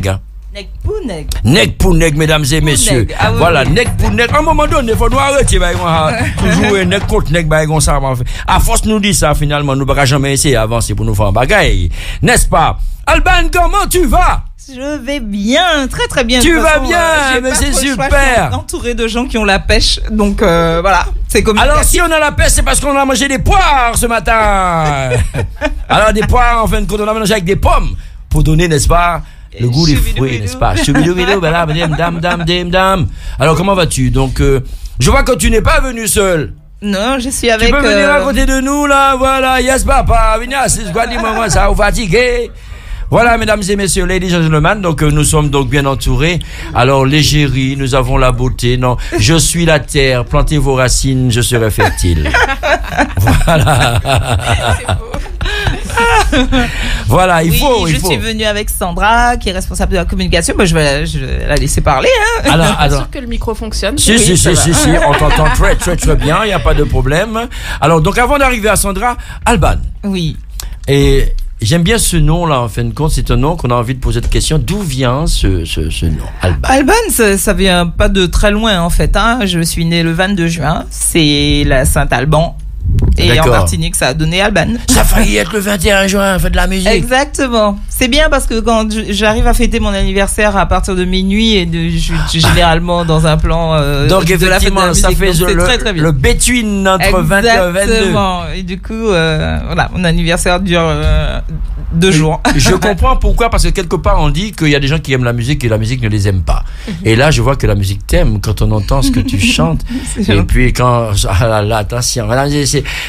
A: hein.
C: Nèg pour nèg.
A: Nèg pour nèg, mesdames et messieurs.
C: Ah, oui,
A: voilà,
C: oui.
A: nèg pour nèg. À un moment donné, il faut nous arrêter, toujours nèg contre nèg, ça. À force nous dit ça, finalement, nous ne pourrons jamais essayer d'avancer pour nous faire un bagaille. N'est-ce pas? Alban, comment tu vas?
C: Je vais bien, très très bien.
A: Tu vas bien, mais c'est super.
C: Entouré de gens qui ont la pêche, donc voilà, c'est comme.
A: Alors si on a la pêche, c'est parce qu'on a mangé des poires ce matin. Alors des poires, en fin de compte, on a mangé avec des pommes pour donner, n'est-ce pas, le goût des fruits, n'est-ce pas? Dame. Alors comment vas-tu? Donc Je vois que tu n'es pas venu seul.
C: Non, je suis avec...
A: Tu peux venir à côté de nous, là, voilà. Yes, papa. Venez assis, quoi, dis-moi, ça, vous fatiguez. Voilà, mesdames et messieurs, ladies and gentlemen, donc nous sommes donc bien entourés. Alors, l'égérie, nous avons la beauté. Non, je suis la terre, plantez vos racines, je serai fertile. Voilà. Voilà, il faut.
C: Je suis venue avec Sandra, qui est responsable de la communication. Moi, je vais la laisser parler. Hein.
B: Alors, bien sûr que le micro fonctionne.
A: Si, on t'entend très bien, il n'y a pas de problème. Alors, donc, avant d'arriver à Sandra, Alban.
C: Oui.
A: Et j'aime bien ce nom-là, en fin de compte. C'est un nom qu'on a envie de poser de questions. D'où vient ce nom, Alban?
C: Alban, ça vient pas de très loin, en fait. Hein. Je suis né le 22 juin. C'est la Saint-Alban. Et
A: D'accord.
C: En Martinique, ça a donné Alban.
A: Ça a failli être le 21 juin, on fait de la musique.
C: Exactement. C'est bien parce que quand j'arrive à fêter mon anniversaire à partir de minuit et généralement dans un plan
A: donc
C: de la fête de la musique,
A: ça fait
C: très, très bien.
A: le between entre 21 et 22.
C: Exactement. Et du coup, voilà, mon anniversaire dure 2 jours.
A: Je comprends pourquoi, parce que quelque part on dit qu'il y a des gens qui aiment la musique et la musique ne les aime pas. Et là, je vois que la musique t'aime quand on entend ce que tu chantes. Et puis quand attention,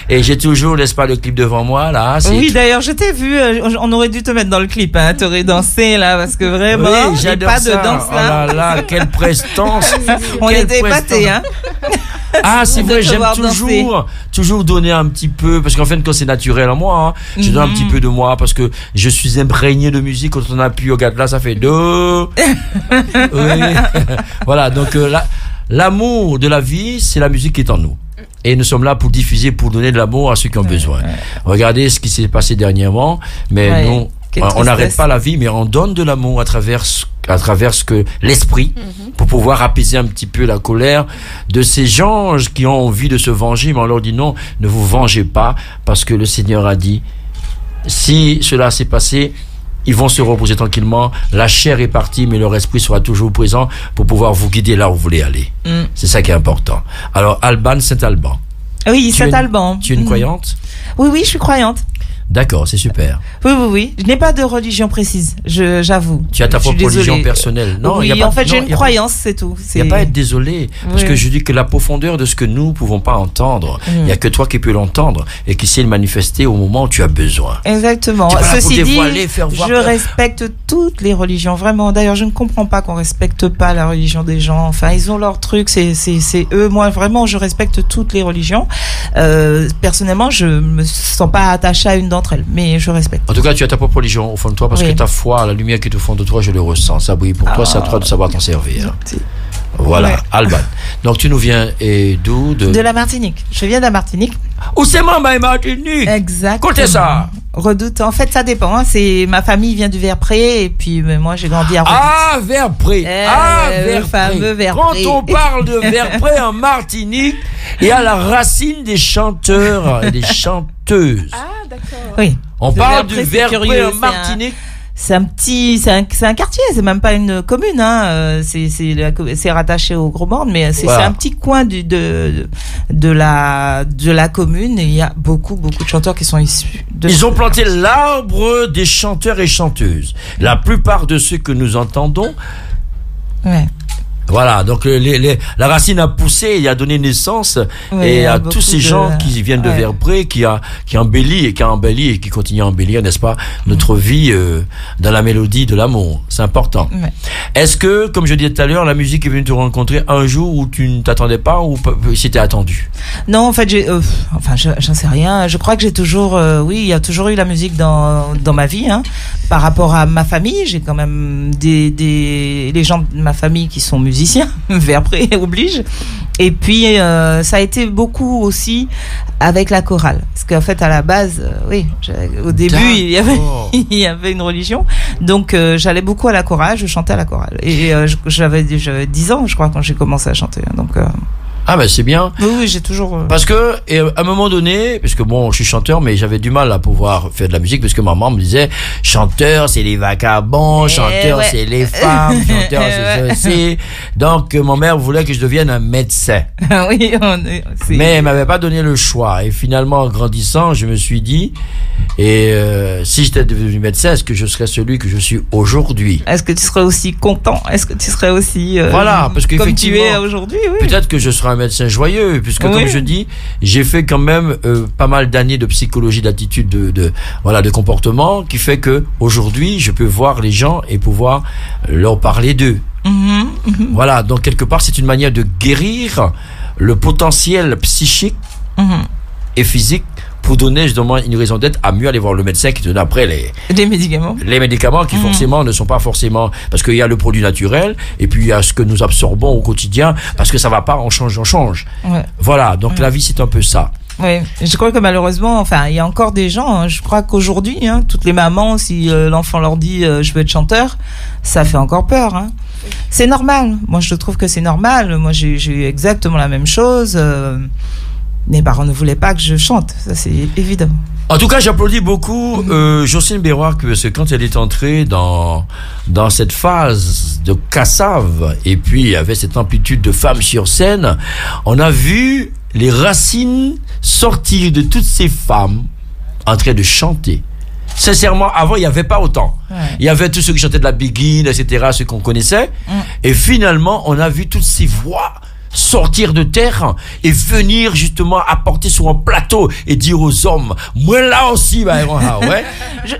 A: et j'ai toujours, n'est-ce pas, le clip devant moi là.
C: Oui, d'ailleurs, je t'ai vu. On aurait dû te mettre dans le clip, hein. T'aurais dansé là, parce que vraiment,
A: oui, j'adore
C: pas
A: ça.
C: de danse là.
A: Oh là là, quelle prestance.
C: On était épatés, hein.
A: Ah, c'est vrai, j'aime toujours donner un petit peu, parce qu'en fait, quand c'est naturel en moi, hein, je donne un petit peu de moi, parce que je suis imprégné de musique. Quand on appuie, regarde là, ça fait do. Oui. Voilà, donc l'amour de la vie, c'est la musique qui est en nous. Et nous sommes là pour diffuser, pour donner de l'amour à ceux qui ont besoin. Regardez ce qui s'est passé dernièrement, mais non, on n'arrête pas la vie, mais on donne de l'amour à travers ce que l'esprit, pour pouvoir apaiser un petit peu la colère de ces gens qui ont envie de se venger, mais on leur dit non, ne vous vengez pas, parce que le Seigneur a dit, si cela s'est passé, ils vont se reposer tranquillement, la chair est partie, mais leur esprit sera toujours présent pour pouvoir vous guider là où vous voulez aller. C'est ça qui est important. Alors, Alban, Saint-Alban.
C: Oui, Saint-Alban.
A: Tu es une croyante?
C: Oui, je suis croyante.
A: D'accord, c'est super.
C: Oui. Je n'ai pas de religion précise, j'avoue.
A: Tu as ta propre religion personnelle. Non,
C: oui, en fait, j'ai une croyance, c'est tout.
A: Il n'y a pas à être désolé, parce que je dis que la profondeur de ce que nous ne pouvons pas entendre, il n'y a que toi qui peux l'entendre et qui sait le manifester au moment où tu as besoin.
C: Exactement. Ceci dit, je respecte toutes les religions, vraiment. D'ailleurs, je ne comprends pas qu'on respecte pas la religion des gens. Enfin, ils ont leur truc, c'est eux. Moi, vraiment, je respecte toutes les religions. Personnellement, je me sens pas attachée à une d'entre elles, mais je respecte.
A: En tout cas, tu as ta propre religion au fond de toi, parce que ta foi, la lumière qui est au fond de toi, je le ressens. Ça brille pour toi, c'est à toi de savoir t'en servir. Voilà, Alban. Donc tu nous viens d'où?
C: De la Martinique. Je viens de la Martinique.
A: Où c'est maman Martinique?
C: Exactement.
A: Côté ça.
C: Redoute. En fait, ça dépend. Hein. Ma famille vient du Verpré et puis moi j'ai grandi à Redoute.
A: Ah, Verpré.
C: Le fameux Verpré.
A: Quand on parle de Verpré en Martinique, il y a la racine des chanteurs et des chanteuses.
B: Ah, d'accord.
C: Oui.
A: On parle du Verpré en Martinique.
C: C'est un quartier, c'est même pas une commune, hein. C'est rattaché au Gros-Borne, mais c'est un petit coin de la commune, et il y a beaucoup de chanteurs qui sont issus de...
A: Ils ont planté l'arbre des chanteurs et chanteuses. La plupart de ceux que nous entendons.
C: Ouais.
A: Voilà, donc la racine a poussé et a donné naissance et à tous ces gens qui viennent de Verpré, qui embellit et qui continue à embellir, n'est-ce pas, notre vie dans la mélodie de l'amour. C'est important. Ouais. Est-ce que, comme je disais tout à l'heure, la musique est venue te rencontrer un jour où tu ne t'attendais pas ou c'était attendu?
C: Non, en fait, j'en sais rien. Je crois que j'ai toujours, il y a toujours eu la musique dans ma vie, hein. Par rapport à ma famille, j'ai quand même les gens de ma famille qui sont musiciens, Verpré oblige. Et puis ça a été beaucoup aussi avec la chorale, parce qu'en fait à la base, au début il y avait une religion, donc j'allais beaucoup à la chorale, je chantais à la chorale, et j'avais 10 ans, je crois, quand j'ai commencé à chanter. Donc
A: ah ben c'est bien.
C: Oui, j'ai toujours...
A: Parce que, à un moment donné, parce que bon, je suis chanteur, mais j'avais du mal à pouvoir faire de la musique, parce que maman me disait, chanteur, c'est les vagabonds, chanteur, c'est les femmes, chanteur, c'est ceci. Donc, ma mère voulait que je devienne un médecin.
C: Oui,
A: mais elle m'avait pas donné le choix. Et finalement, en grandissant, je me suis dit, si j'étais devenu médecin, est-ce que je serais celui que je suis aujourd'hui?
C: Est-ce que tu serais aussi content? Est-ce que tu serais aussi...
A: voilà, parce que
C: comme tu es aujourd'hui? Oui.
A: Peut-être que je serais un médecin joyeux, puisque
C: Oui.
A: comme je dis, j'ai fait quand même pas mal d'années de psychologie, d'attitude, de comportement, qui fait que aujourd'hui, je peux voir les gens et pouvoir leur parler d'eux. Voilà, donc quelque part, c'est une manière de guérir le potentiel psychique et physique pour donner justement une raison d'être à mieux aller voir le médecin qui donne après
C: Les médicaments.
A: les médicaments qui forcément ne sont pas forcément, parce qu'il y a le produit naturel et puis il y a ce que nous absorbons au quotidien, parce que ça va pas, on change.
C: Ouais.
A: Voilà, donc la vie c'est un peu ça.
C: Oui, je crois que malheureusement, enfin, il y a encore des gens, hein, je crois qu'aujourd'hui, hein, toutes les mamans, si l'enfant leur dit je veux être chanteur, ça fait encore peur. Hein. C'est normal. Moi, je trouve que c'est normal. Moi, j'ai eu exactement la même chose. Mes parents ne voulaient pas que je chante, ça c'est évident.
A: En tout cas, j'applaudis beaucoup Jocelyne Béroir, parce que quand elle est entrée dans cette phase de cassave, et puis avec cette amplitude de femmes sur scène, on a vu les racines sortir de toutes ces femmes en train de chanter. Sincèrement, avant, il n'y avait pas autant.
C: Ouais.
A: Il y avait tous ceux qui chantaient de la Begin, etc., ceux qu'on connaissait. Et finalement, on a vu toutes ces voix sortir de terre et venir justement apporter sur un plateau et dire aux hommes, moi là aussi, bah, ouais.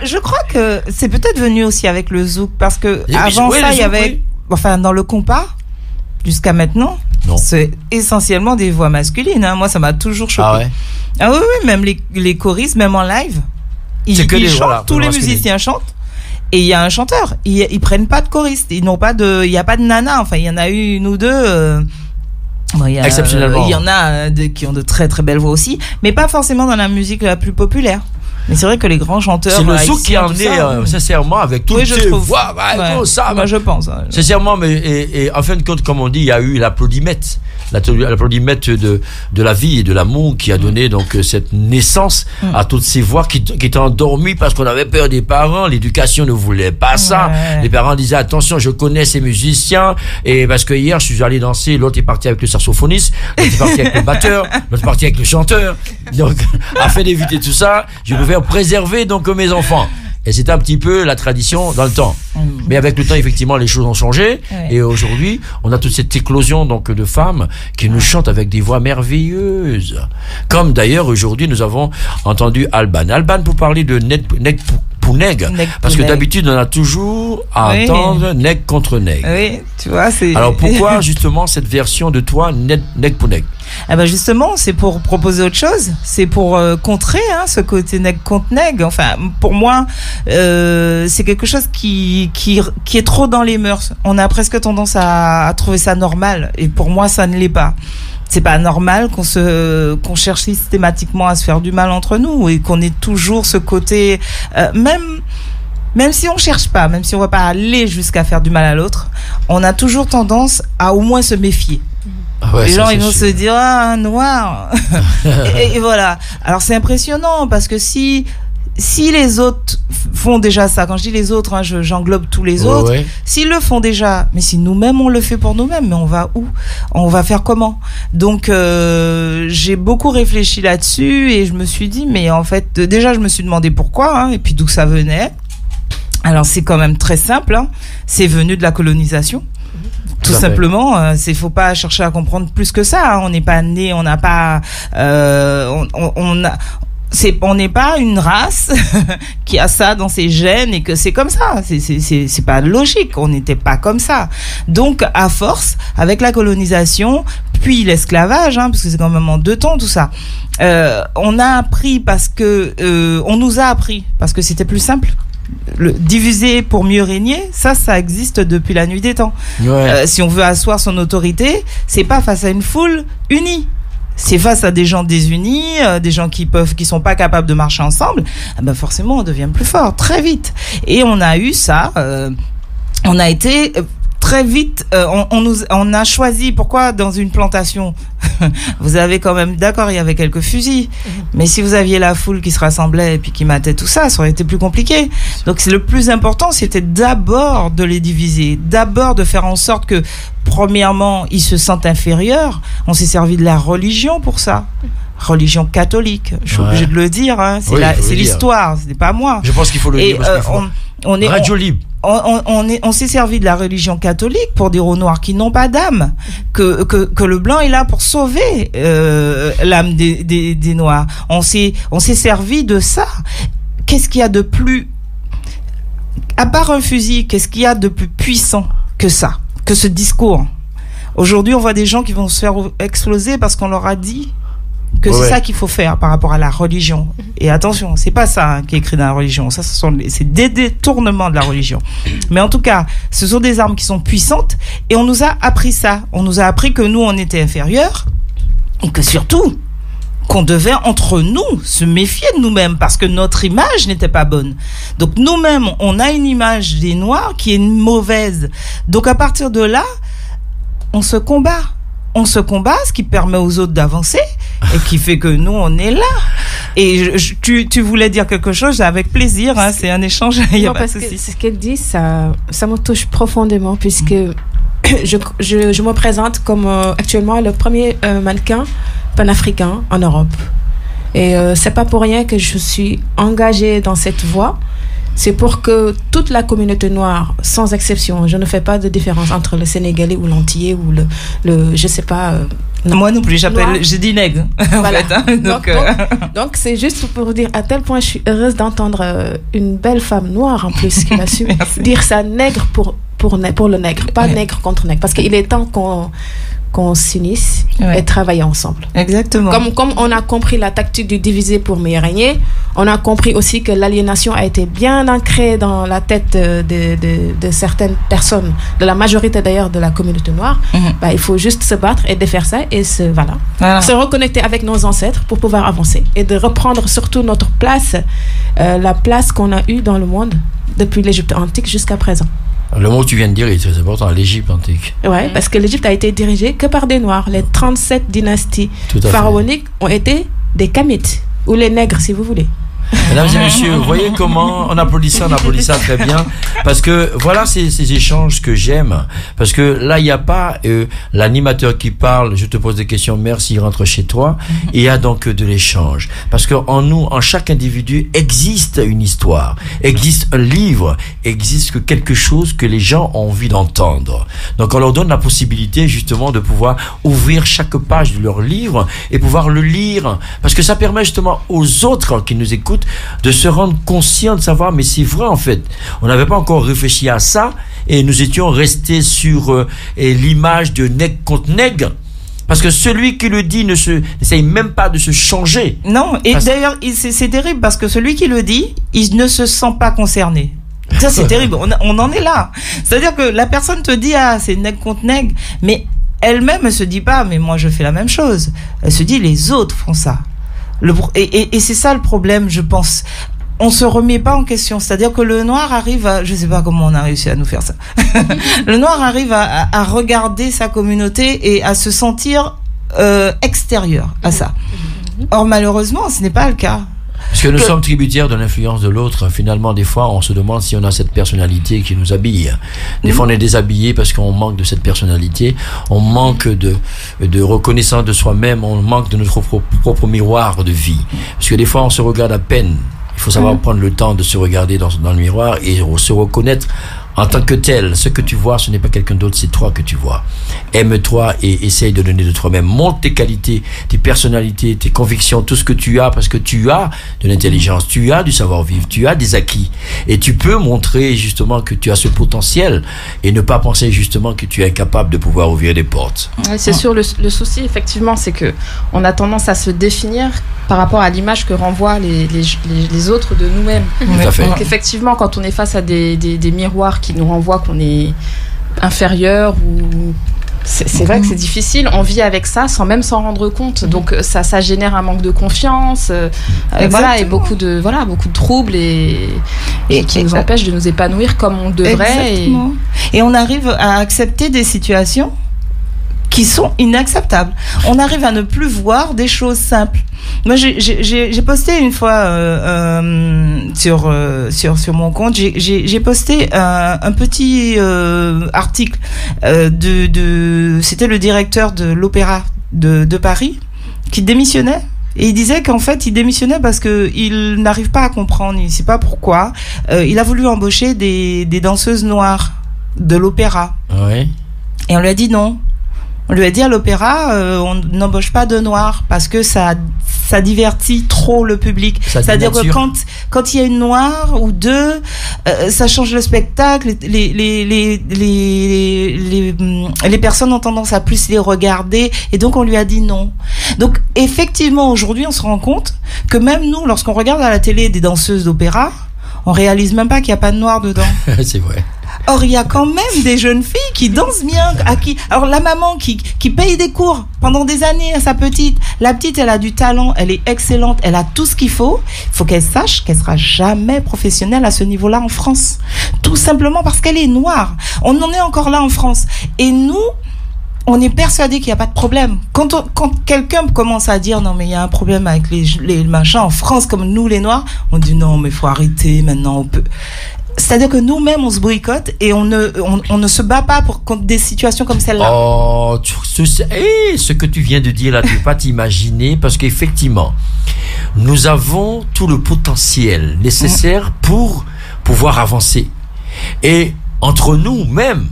C: Je crois que c'est peut-être venu aussi avec le zouk, parce que avant ça, il y avait, enfin, dans le compas, jusqu'à maintenant, c'est essentiellement des voix masculines. Hein. Moi, ça m'a toujours choqué.
A: Ah ouais.
C: Ah oui, même les choristes, même en live, ils chantent,
A: voilà,
C: tous les musiciens chantent. Et il y a un chanteur. Ils prennent pas de choriste. Ils n'ont pas de, il y a pas de nana. Enfin, il y en a eu une ou deux. Bon,
A: exceptionnellement.
C: Il y en a qui ont de très très belles voix aussi, mais pas forcément dans la musique la plus populaire. Mais c'est vrai que les grands chanteurs.
A: C'est le zouk qui a emmené, sincèrement, avec toutes ces voix, tout ça.
C: Moi, je pense.
A: Sincèrement, mais et en fin de compte, comme on dit, il y a eu l'applaudimètre de la vie et de l'amour qui a donné donc cette naissance à toutes ces voix qui étaient endormies parce qu'on avait peur des parents. L'éducation ne voulait pas ça.
C: Ouais.
A: Les parents disaient attention, je connais ces musiciens, et parce que hier je suis allé danser, l'autre est parti avec le saxophoniste, l'autre est parti avec le batteur, l'autre est parti avec le chanteur. Donc, afin d'éviter tout ça, je pouvais préserver donc mes enfants. Et c'était un petit peu la tradition dans le temps. Mais avec le temps, effectivement, les choses ont changé.
C: Ouais.
A: Et aujourd'hui, on a toute cette éclosion donc de femmes qui nous chantent avec des voix merveilleuses. Comme d'ailleurs, aujourd'hui, nous avons entendu Alban. Alban, pour parler de Neg Pouneg. Parce que d'habitude, on a toujours à entendre Neg contre Neg.
C: Oui, tu vois, c'est...
A: Alors pourquoi, justement, cette version de toi, Neg Pouneg?
C: Ah ben justement, c'est pour proposer autre chose. C'est pour contrer ce côté nègre contre nègre. Enfin, pour moi, c'est quelque chose qui est trop dans les mœurs. On a presque tendance à trouver ça normal. Et pour moi, ça ne l'est pas. C'est pas normal qu'on cherche systématiquement à se faire du mal entre nous et qu'on ait toujours ce côté, même si on cherche pas, même si on va pas aller jusqu'à faire du mal à l'autre, on a toujours tendance à au moins se méfier.
A: Ouais,
C: les gens ils vont se dire un noir et voilà. Alors c'est impressionnant parce que si les autres font déjà ça, quand je dis les autres, j'englobe tous les autres, s'ils le font déjà, mais si nous-mêmes on le fait pour nous-mêmes, mais on va où? On va faire comment? Donc j'ai beaucoup réfléchi là-dessus et je me suis dit, mais en fait déjà je me suis demandé pourquoi et puis d'où ça venait. Alors c'est quand même très simple, c'est venu de la colonisation. Tout simplement, faut pas chercher à comprendre plus que ça. On n'est pas né, on n'a pas, on n'est pas une race qui a ça dans ses gènes et que c'est comme ça. C'est pas logique. On n'était pas comme ça. Donc, à force, avec la colonisation, puis l'esclavage, parce que c'est quand même en 2 temps tout ça. On a appris parce que on nous a appris parce que c'était plus simple. Le diviser pour mieux régner, ça existe depuis la nuit des temps. Si on veut asseoir son autorité, c'est pas face à une foule unie. C'est face à des gens désunis, des gens qui sont pas capables de marcher ensemble. Forcément, on devient plus fort très vite. Et on a eu ça. On a été très vite. On a choisi. Pourquoi dans une plantation, vous avez quand même, d'accord, il y avait quelques fusils, mais si vous aviez la foule qui se rassemblait et puis qui matait tout ça, ça aurait été plus compliqué. Donc le plus important, c'était d'abord de les diviser, d'abord de faire en sorte que, premièrement, ils se sentent inférieurs. On s'est servi de la religion pour ça. Religion catholique, je suis obligé de le dire, c'est l'histoire, ce n'est pas moi.
A: Je pense qu'il faut le dire parce
C: on est
A: Radio Libre.
C: on s'est servi de la religion catholique pour dire aux Noirs qui n'ont pas d'âme que le blanc est là pour sauver l'âme des Noirs. On s'est servi de ça. Qu'est-ce qu'il y a de plus, à part un fusil, qu'est-ce qu'il y a de plus puissant que ça, que ce discours? Aujourd'hui, on voit des gens qui vont se faire exploser parce qu'on leur a dit que c'est ça qu'il faut faire par rapport à la religion. Et attention, c'est pas ça qui est écrit dans la religion. Ça, c'est des détournements de la religion. Mais en tout cas, ce sont des armes qui sont puissantes et on nous a appris ça. On nous a appris que nous, on était inférieurs et que surtout, qu'on devait entre nous se méfier de nous-mêmes parce que notre image n'était pas bonne. Donc nous-mêmes, on a une image des Noirs qui est mauvaise. Donc à partir de là, on se combat, ce qui permet aux autres d'avancer et qui fait que nous, on est là. Et tu voulais dire quelque chose, avec plaisir, hein, c'est un échange.
B: Non, parce que ce qu'elle dit, ça me touche profondément puisque je me présente comme actuellement le premier mannequin panafricain en Europe. Et c'est pas pour rien que je suis engagée dans cette voie. C'est pour que toute la communauté noire, sans exception, je ne fais pas de différence entre le Sénégalais ou l'Antillais ou le je sais pas.
C: Moi non plus, j'ai dit nègre.
B: Voilà.
C: En fait, hein,
B: donc c'est juste pour dire à tel point je suis heureuse d'entendre une belle femme noire en plus qui m'a su dire ça, nègre pour le nègre, pas nègre contre nègre, parce qu'il est temps qu'on s'unisse et travailler ensemble.
C: Exactement.
B: Comme on a compris la tactique du diviser pour mieux régner, on a compris aussi que l'aliénation a été bien ancrée dans la tête de certaines personnes, de la majorité d'ailleurs de la communauté noire. Bah, il faut juste se battre et défaire ça et se reconnecter avec nos ancêtres pour pouvoir avancer et de reprendre surtout notre place, la place qu'on a eue dans le monde depuis l'Égypte antique jusqu'à présent.
A: Le mot que tu viens de dire est très important, l'Égypte antique.
B: Ouais, parce que l'Égypte a été dirigée que par des Noirs. Les 37 dynasties pharaoniques ont été des Kamites, ou les nègres si vous voulez.
A: Mesdames et messieurs, vous voyez comment on applaudit ça très bien, parce que voilà ces échanges que j'aime, parce que là il n'y a pas l'animateur qui parle, je te pose des questions, merci, rentre chez toi, et il y a donc de l'échange, parce que en chaque individu existe une histoire, existe un livre, existe quelque chose que les gens ont envie d'entendre. Donc on leur donne la possibilité justement de pouvoir ouvrir chaque page de leur livre et pouvoir le lire, parce que ça permet justement aux autres qui nous écoutent de se rendre conscient, de savoir, mais c'est vrai en fait, on n'avait pas encore réfléchi à ça et nous étions restés sur l'image de nègre contre nègre, parce que celui qui le dit n'essaye même pas de se changer.
C: Non, et d'ailleurs c'est terrible parce que celui qui le dit, il ne se sent pas concerné. Ça c'est terrible, on en est là. C'est-à-dire que la personne te dit c'est nègre contre nègre, mais elle-même ne se dit pas mais moi je fais la même chose. Elle se dit les autres font ça. Et c'est ça le problème, je pense. On se remet pas en question. C'est-à-dire que le noir arrive à, je sais pas comment on a réussi à nous faire ça. Le noir arrive à regarder sa communauté et à se sentir extérieur à ça. Or, malheureusement, ce n'est pas le cas.
A: Parce que nous sommes tributaires de l'influence de l'autre. Finalement, des fois, on se demande si on a cette personnalité qui nous habille. Des fois, on est déshabillé parce qu'on manque de cette personnalité. On manque de reconnaissance de soi-même. On manque de notre propre miroir de vie. Parce que des fois, on se regarde à peine. Il faut savoir prendre le temps de se regarder dans le miroir et se reconnaître en tant que tel. Ce que tu vois, ce n'est pas quelqu'un d'autre, c'est toi que tu vois. Aime-toi et essaye de donner de toi-même. Montre tes qualités, tes personnalités, tes convictions, tout ce que tu as, parce que tu as de l'intelligence, tu as du savoir-vivre, tu as des acquis. Et tu peux montrer justement que tu as ce potentiel et ne pas penser justement que tu es incapable de pouvoir ouvrir des portes.
K: Ouais, c'est sûr, le souci, effectivement, c'est que on a tendance à se définir par rapport à l'image que renvoient les autres de nous-mêmes.
A: Tout à fait.
K: Donc effectivement, quand on est face à des miroirs qui nous renvoient qu'on est inférieur ou c'est vrai que c'est difficile, on vit avec ça sans même s'en rendre compte, donc ça génère un manque de confiance, voilà, et beaucoup de troubles et qui nous empêchent de nous épanouir comme on devrait.
C: Et on arrive à accepter des situations qui sont inacceptables. On arrive à ne plus voir des choses simples. Moi, j'ai posté une fois sur mon compte, j'ai posté un petit article c'était le directeur de l'Opéra de Paris qui démissionnait Et il disait qu'en fait, il démissionnait parce que il n'arrive pas à comprendre, il ne sait pas pourquoi. Il a voulu embaucher des danseuses noires de l'opéra.
A: Ouais.
C: Et on lui a dit non. On lui a dit à l'opéra, on n'embauche pas de noirs parce que ça divertit trop le public. C'est-à-dire que quand il y a une noire ou deux, ça change le spectacle. Les personnes ont tendance à plus les regarder. Et donc, on lui a dit non. Donc, effectivement, aujourd'hui, on se rend compte que même nous, lorsqu'on regarde à la télé des danseuses d'opéra, on réalise même pas qu'il n'y a pas de noir dedans.
A: C'est vrai.
C: Or, il y a quand même des jeunes filles qui dansent bien, alors la maman qui paye des cours pendant des années à sa petite. La petite, elle a du talent, elle est excellente, elle a tout ce qu'il faut. Il faut qu'elle sache qu'elle sera jamais professionnelle à ce niveau-là en France. Tout simplement parce qu'elle est noire. On en est encore là en France. Et nous, on est persuadé qu'il n'y a pas de problème. Quand quelqu'un commence à dire non mais il y a un problème avec les machins en France comme nous les noirs, on dit non mais faut arrêter maintenant, on peut. C'est-à-dire que nous-mêmes, on se boycotte et on ne se bat pas contre des situations comme celle-là.
A: Oh, ce que tu viens de dire là, tu ne peux pas t'imaginer, parce qu'effectivement, nous avons tout le potentiel nécessaire pour pouvoir avancer. Et entre nous même,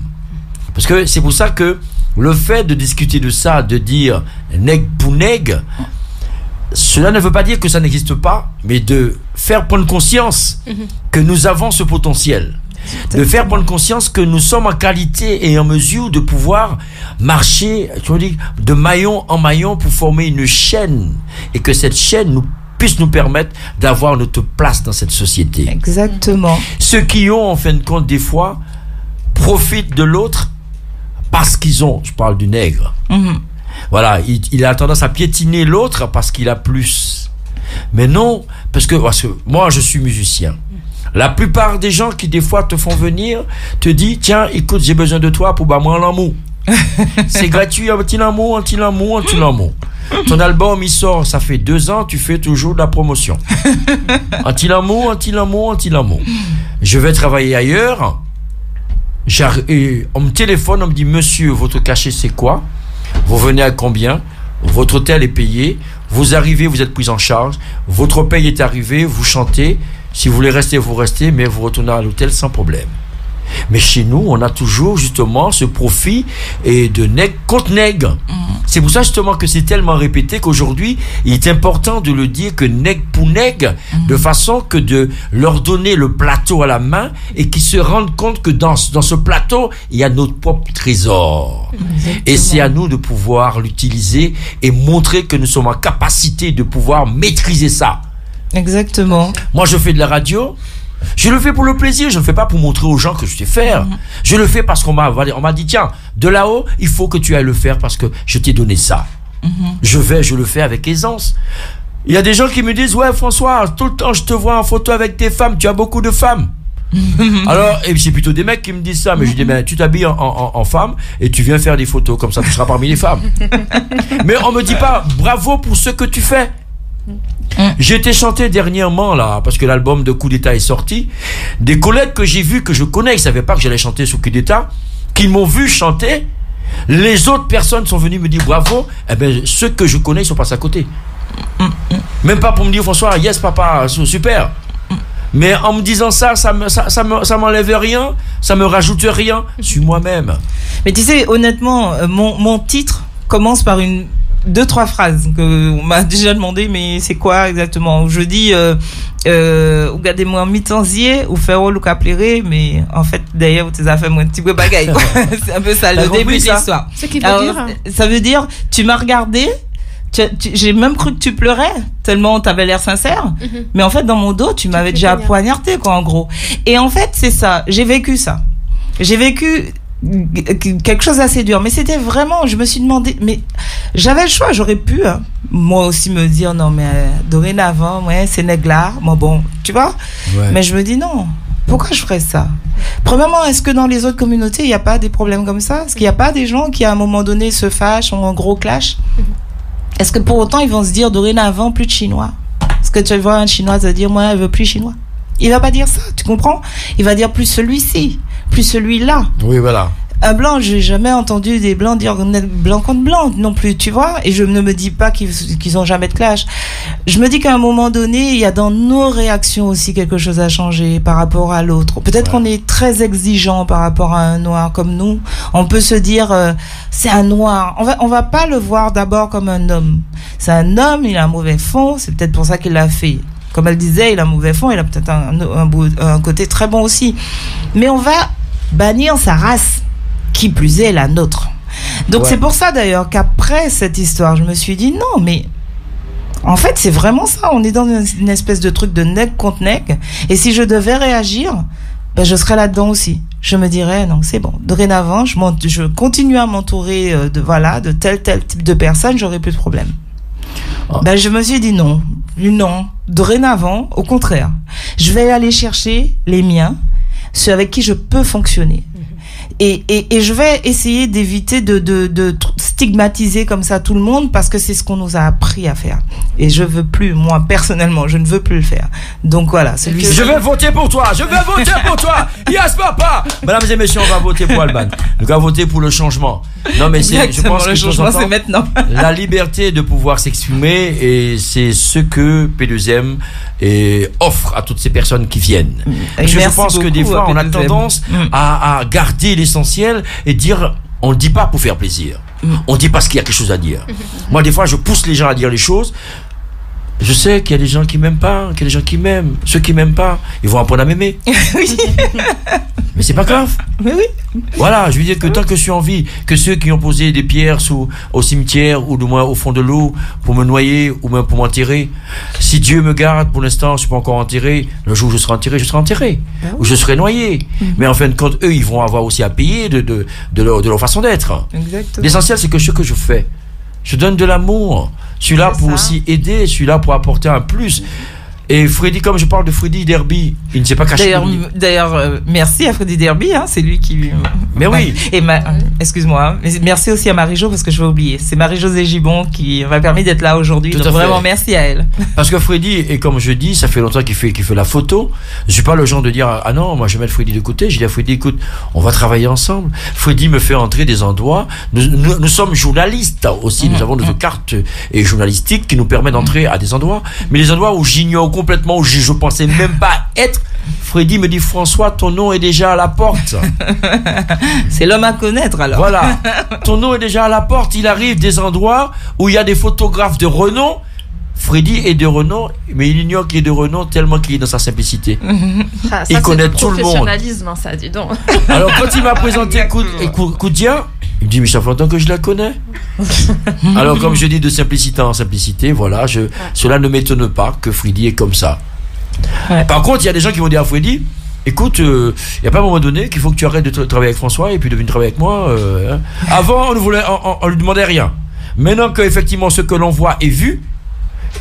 A: parce que c'est pour ça que le fait de discuter de ça, de dire nègre pour nègre, cela ne veut pas dire que ça n'existe pas, mais de faire prendre conscience que nous avons ce potentiel. De faire prendre conscience que nous sommes en qualité et en mesure de pouvoir marcher de maillon en maillon pour former une chaîne. Et que cette chaîne puisse nous permettre d'avoir notre place dans cette société.
C: Exactement.
A: Ceux qui ont, en fin de compte, des fois, profitent de l'autre parce qu'ils ont, je parle du nègre. Voilà, il a tendance à piétiner l'autre parce qu'il a plus. Mais non, parce que moi, je suis musicien. La plupart des gens qui, des fois, te font venir, te disent, tiens, écoute, j'ai besoin de toi pour moi l'amour. C'est gratuit, un petit amour. Ton album, il sort, ça fait 2 ans, tu fais toujours de la promotion. Un petit amour. Je vais travailler ailleurs. On me téléphone, on me dit, monsieur, votre cachet, c'est quoi? Vous venez à combien? Votre hôtel est payé. Vous arrivez, vous êtes pris en charge. Votre paye est arrivée, vous chantez. Si vous voulez rester, vous restez, mais vous retournez à l'hôtel sans problème. Mais chez nous, on a toujours justement ce profit et de nègre contre nègre. C'est pour ça justement que c'est tellement répété qu'aujourd'hui, il est important de le dire que nègre pour nègre, de façon que de leur donner le plateau à la main et qu'ils se rendent compte que dans ce plateau, il y a notre propre trésor. Et c'est à nous de pouvoir l'utiliser et montrer que nous sommes en capacité de pouvoir maîtriser ça.
C: Exactement.
A: Moi, je fais de la radio. Je le fais pour le plaisir, je ne le fais pas pour montrer aux gens que je sais faire. Je le fais parce qu'on m'a dit, tiens, de là-haut, il faut que tu ailles le faire parce que je t'ai donné ça. Je le fais avec aisance. Il y a des gens qui me disent, ouais, François, tout le temps, je te vois en photo avec tes femmes, tu as beaucoup de femmes. Alors, et c'est plutôt des mecs qui me disent ça, mais je dis, ben, tu t'habilles en femme et tu viens faire des photos, comme ça tu seras parmi les femmes. Mais on me dit pas, bravo pour ce que tu fais. J'ai été chanté dernièrement là, parce que l'album de Coup d'État est sorti. Des collègues que j'ai vus, que je connais, ils savaient pas que j'allais chanter sur Coup d'État, qui m'ont vu chanter. Les autres personnes sont venues me dire bravo. Eh ben, ceux que je connais, ils sont passés à côté. Même pas pour me dire, François, yes papa, super. Mais en me disant ça m'enlève rien, ça me rajoute rien. Je suis moi-même.
C: Mais tu sais, honnêtement, mon titre commence par 2-3 phrases que on m'a déjà demandé, mais c'est quoi exactement? Je dis regardez-moi mi-tanzier ou faire ou plaire, mais en fait derrière vous avez fait un petit peu bagaille. C'est un peu ça le début de l'histoire.
B: Ce qui veut dire,
C: ça veut dire tu m'as regardé, j'ai même cru que tu pleurais tellement t'avais l'air sincère, mais en fait dans mon dos tu m'avais déjà poignardé quoi en gros. Et en fait c'est ça, j'ai vécu quelque chose d'assez dur, mais c'était vraiment, je me suis demandé, mais j'avais le choix, j'aurais pu moi aussi me dire non mais dorénavant ouais c'est nègre bon tu vois, mais je me dis non, pourquoi je ferais ça? Premièrement, est-ce que dans les autres communautés il n'y a pas des problèmes comme ça? Est-ce qu'il n'y a pas des gens qui à un moment donné se fâchent, ont un gros clash? Est-ce que pour autant ils vont se dire dorénavant plus de chinois? Est-ce que tu vois un chinois se dire moi je veux plus chinois? Il va pas dire ça, tu comprends? Il va dire plus celui-ci, plus celui-là.
A: Oui, voilà.
C: Un blanc, j'ai jamais entendu des blancs dire blanc contre blanc non plus, tu vois. Et je ne me dis pas qu'ils ont jamais de clash. Je me dis qu'à un moment donné, il y a dans nos réactions aussi quelque chose à changer par rapport à l'autre. Peut-être qu'on est très exigeant par rapport à un noir comme nous. On peut se dire, c'est un noir. On va pas le voir d'abord comme un homme. C'est un homme, il a un mauvais fond. C'est peut-être pour ça qu'il l'a fait. Comme elle disait, il a un mauvais fond, il a peut-être un côté très bon aussi. Mais on va bannir sa race. Qui plus est la nôtre. Donc c'est pour ça d'ailleurs qu'après cette histoire, je me suis dit non, mais en fait c'est vraiment ça. On est dans une espèce de truc de nègre contre nègre. Et si je devais réagir, ben je serais là-dedans aussi. Je me dirais non, c'est bon. Dorénavant, je continue à m'entourer de tel type de personnes, j'aurai plus de problème. Ben je me suis dit non. Dorénavant, au contraire, je vais aller chercher les miens, ceux avec qui je peux fonctionner. Et je vais essayer d'éviter de stigmatiser comme ça tout le monde parce que c'est ce qu'on nous a appris à faire. Et je veux plus, moi personnellement, je ne veux plus le faire. Donc voilà, celui-ci.
A: Je vais voter pour toi. Yes papa. Mesdames et messieurs, on va voter pour Alban. On va voter pour le changement. Non mais je pense que
C: le changement c'est maintenant.
A: La liberté de pouvoir s'exprimer et c'est ce que P2M offre à toutes ces personnes qui viennent. Parce que je pense que des fois on a tendance à garder l'essentiel et dire on le dit pas pour faire plaisir. On dit parce qu'il y a quelque chose à dire. Moi des fois je pousse les gens à dire les choses. Je sais qu'il y a des gens qui m'aiment pas, qu'il y a des gens qui m'aiment. Ceux qui m'aiment pas, ils vont apprendre à m'aimer.
C: Oui.
A: Mais c'est pas grave.
C: Mais oui.
A: Voilà, je veux dire que tant que je suis en vie, que ceux qui ont posé des pierres au cimetière ou du moins au fond de l'eau pour me noyer ou même pour m'enterrer, si Dieu me garde, pour l'instant, je suis pas encore enterré. Le jour où je serai enterré, ou je serai noyé. Mais en fin de compte, eux, ils vont avoir aussi à payer de leur façon d'être.
C: Exactement.
A: L'essentiel, c'est que ce que je fais, je donne de l'amour. Je suis là pour aussi aider, je suis là pour apporter un plus. Et Freddy, comme je parle de Freddy Derby, il ne s'est pas caché.
C: D'ailleurs, merci à Freddy Derby, hein, c'est lui qui.
A: Mais oui.
C: Et excuse-moi, mais merci aussi à Marie-Jo parce que je vais oublier. C'est Marie-Josée Gibon qui m'a permis d'être là aujourd'hui. Donc vraiment merci à elle.
A: Parce que Freddy, et comme je dis, ça fait longtemps qu'il fait la photo. Je suis pas le genre de dire ah non, moi je vais mettre Freddy de côté. Je dis à Freddy, écoute, on va travailler ensemble. Freddy me fait entrer des endroits. Nous sommes journalistes aussi. Nous avons notre carte journalistique qui nous permet d'entrer à des endroits, mais les endroits où j'ignore complètement, où je pensais même pas être. Freddy me dit François, ton nom est déjà à la porte.
C: C'est l'homme à connaître alors.
A: Voilà, ton nom est déjà à la porte. Il arrive des endroits où il y a des photographes de renom. Freddy est de renom, mais il ignore qu'il est de renom tellement qu'il est dans sa simplicité. Il connaît tout le monde.
K: Professionnalisme, ça, dis donc.
A: Alors quand il m'a présenté Koudia, il me dit mais ça fait longtemps que je la connais. Alors comme je dis de simplicité en simplicité, voilà, cela ne m'étonne pas que Freddy est comme ça. Ouais. Par contre, il y a des gens qui vont dire à Freddy, écoute, il n'y a pas un moment donné qu'il faut que tu arrêtes de travailler avec François et puis de venir travailler avec moi. Hein. Avant, on lui demandait rien. Maintenant qu'effectivement ce que l'on voit est vu,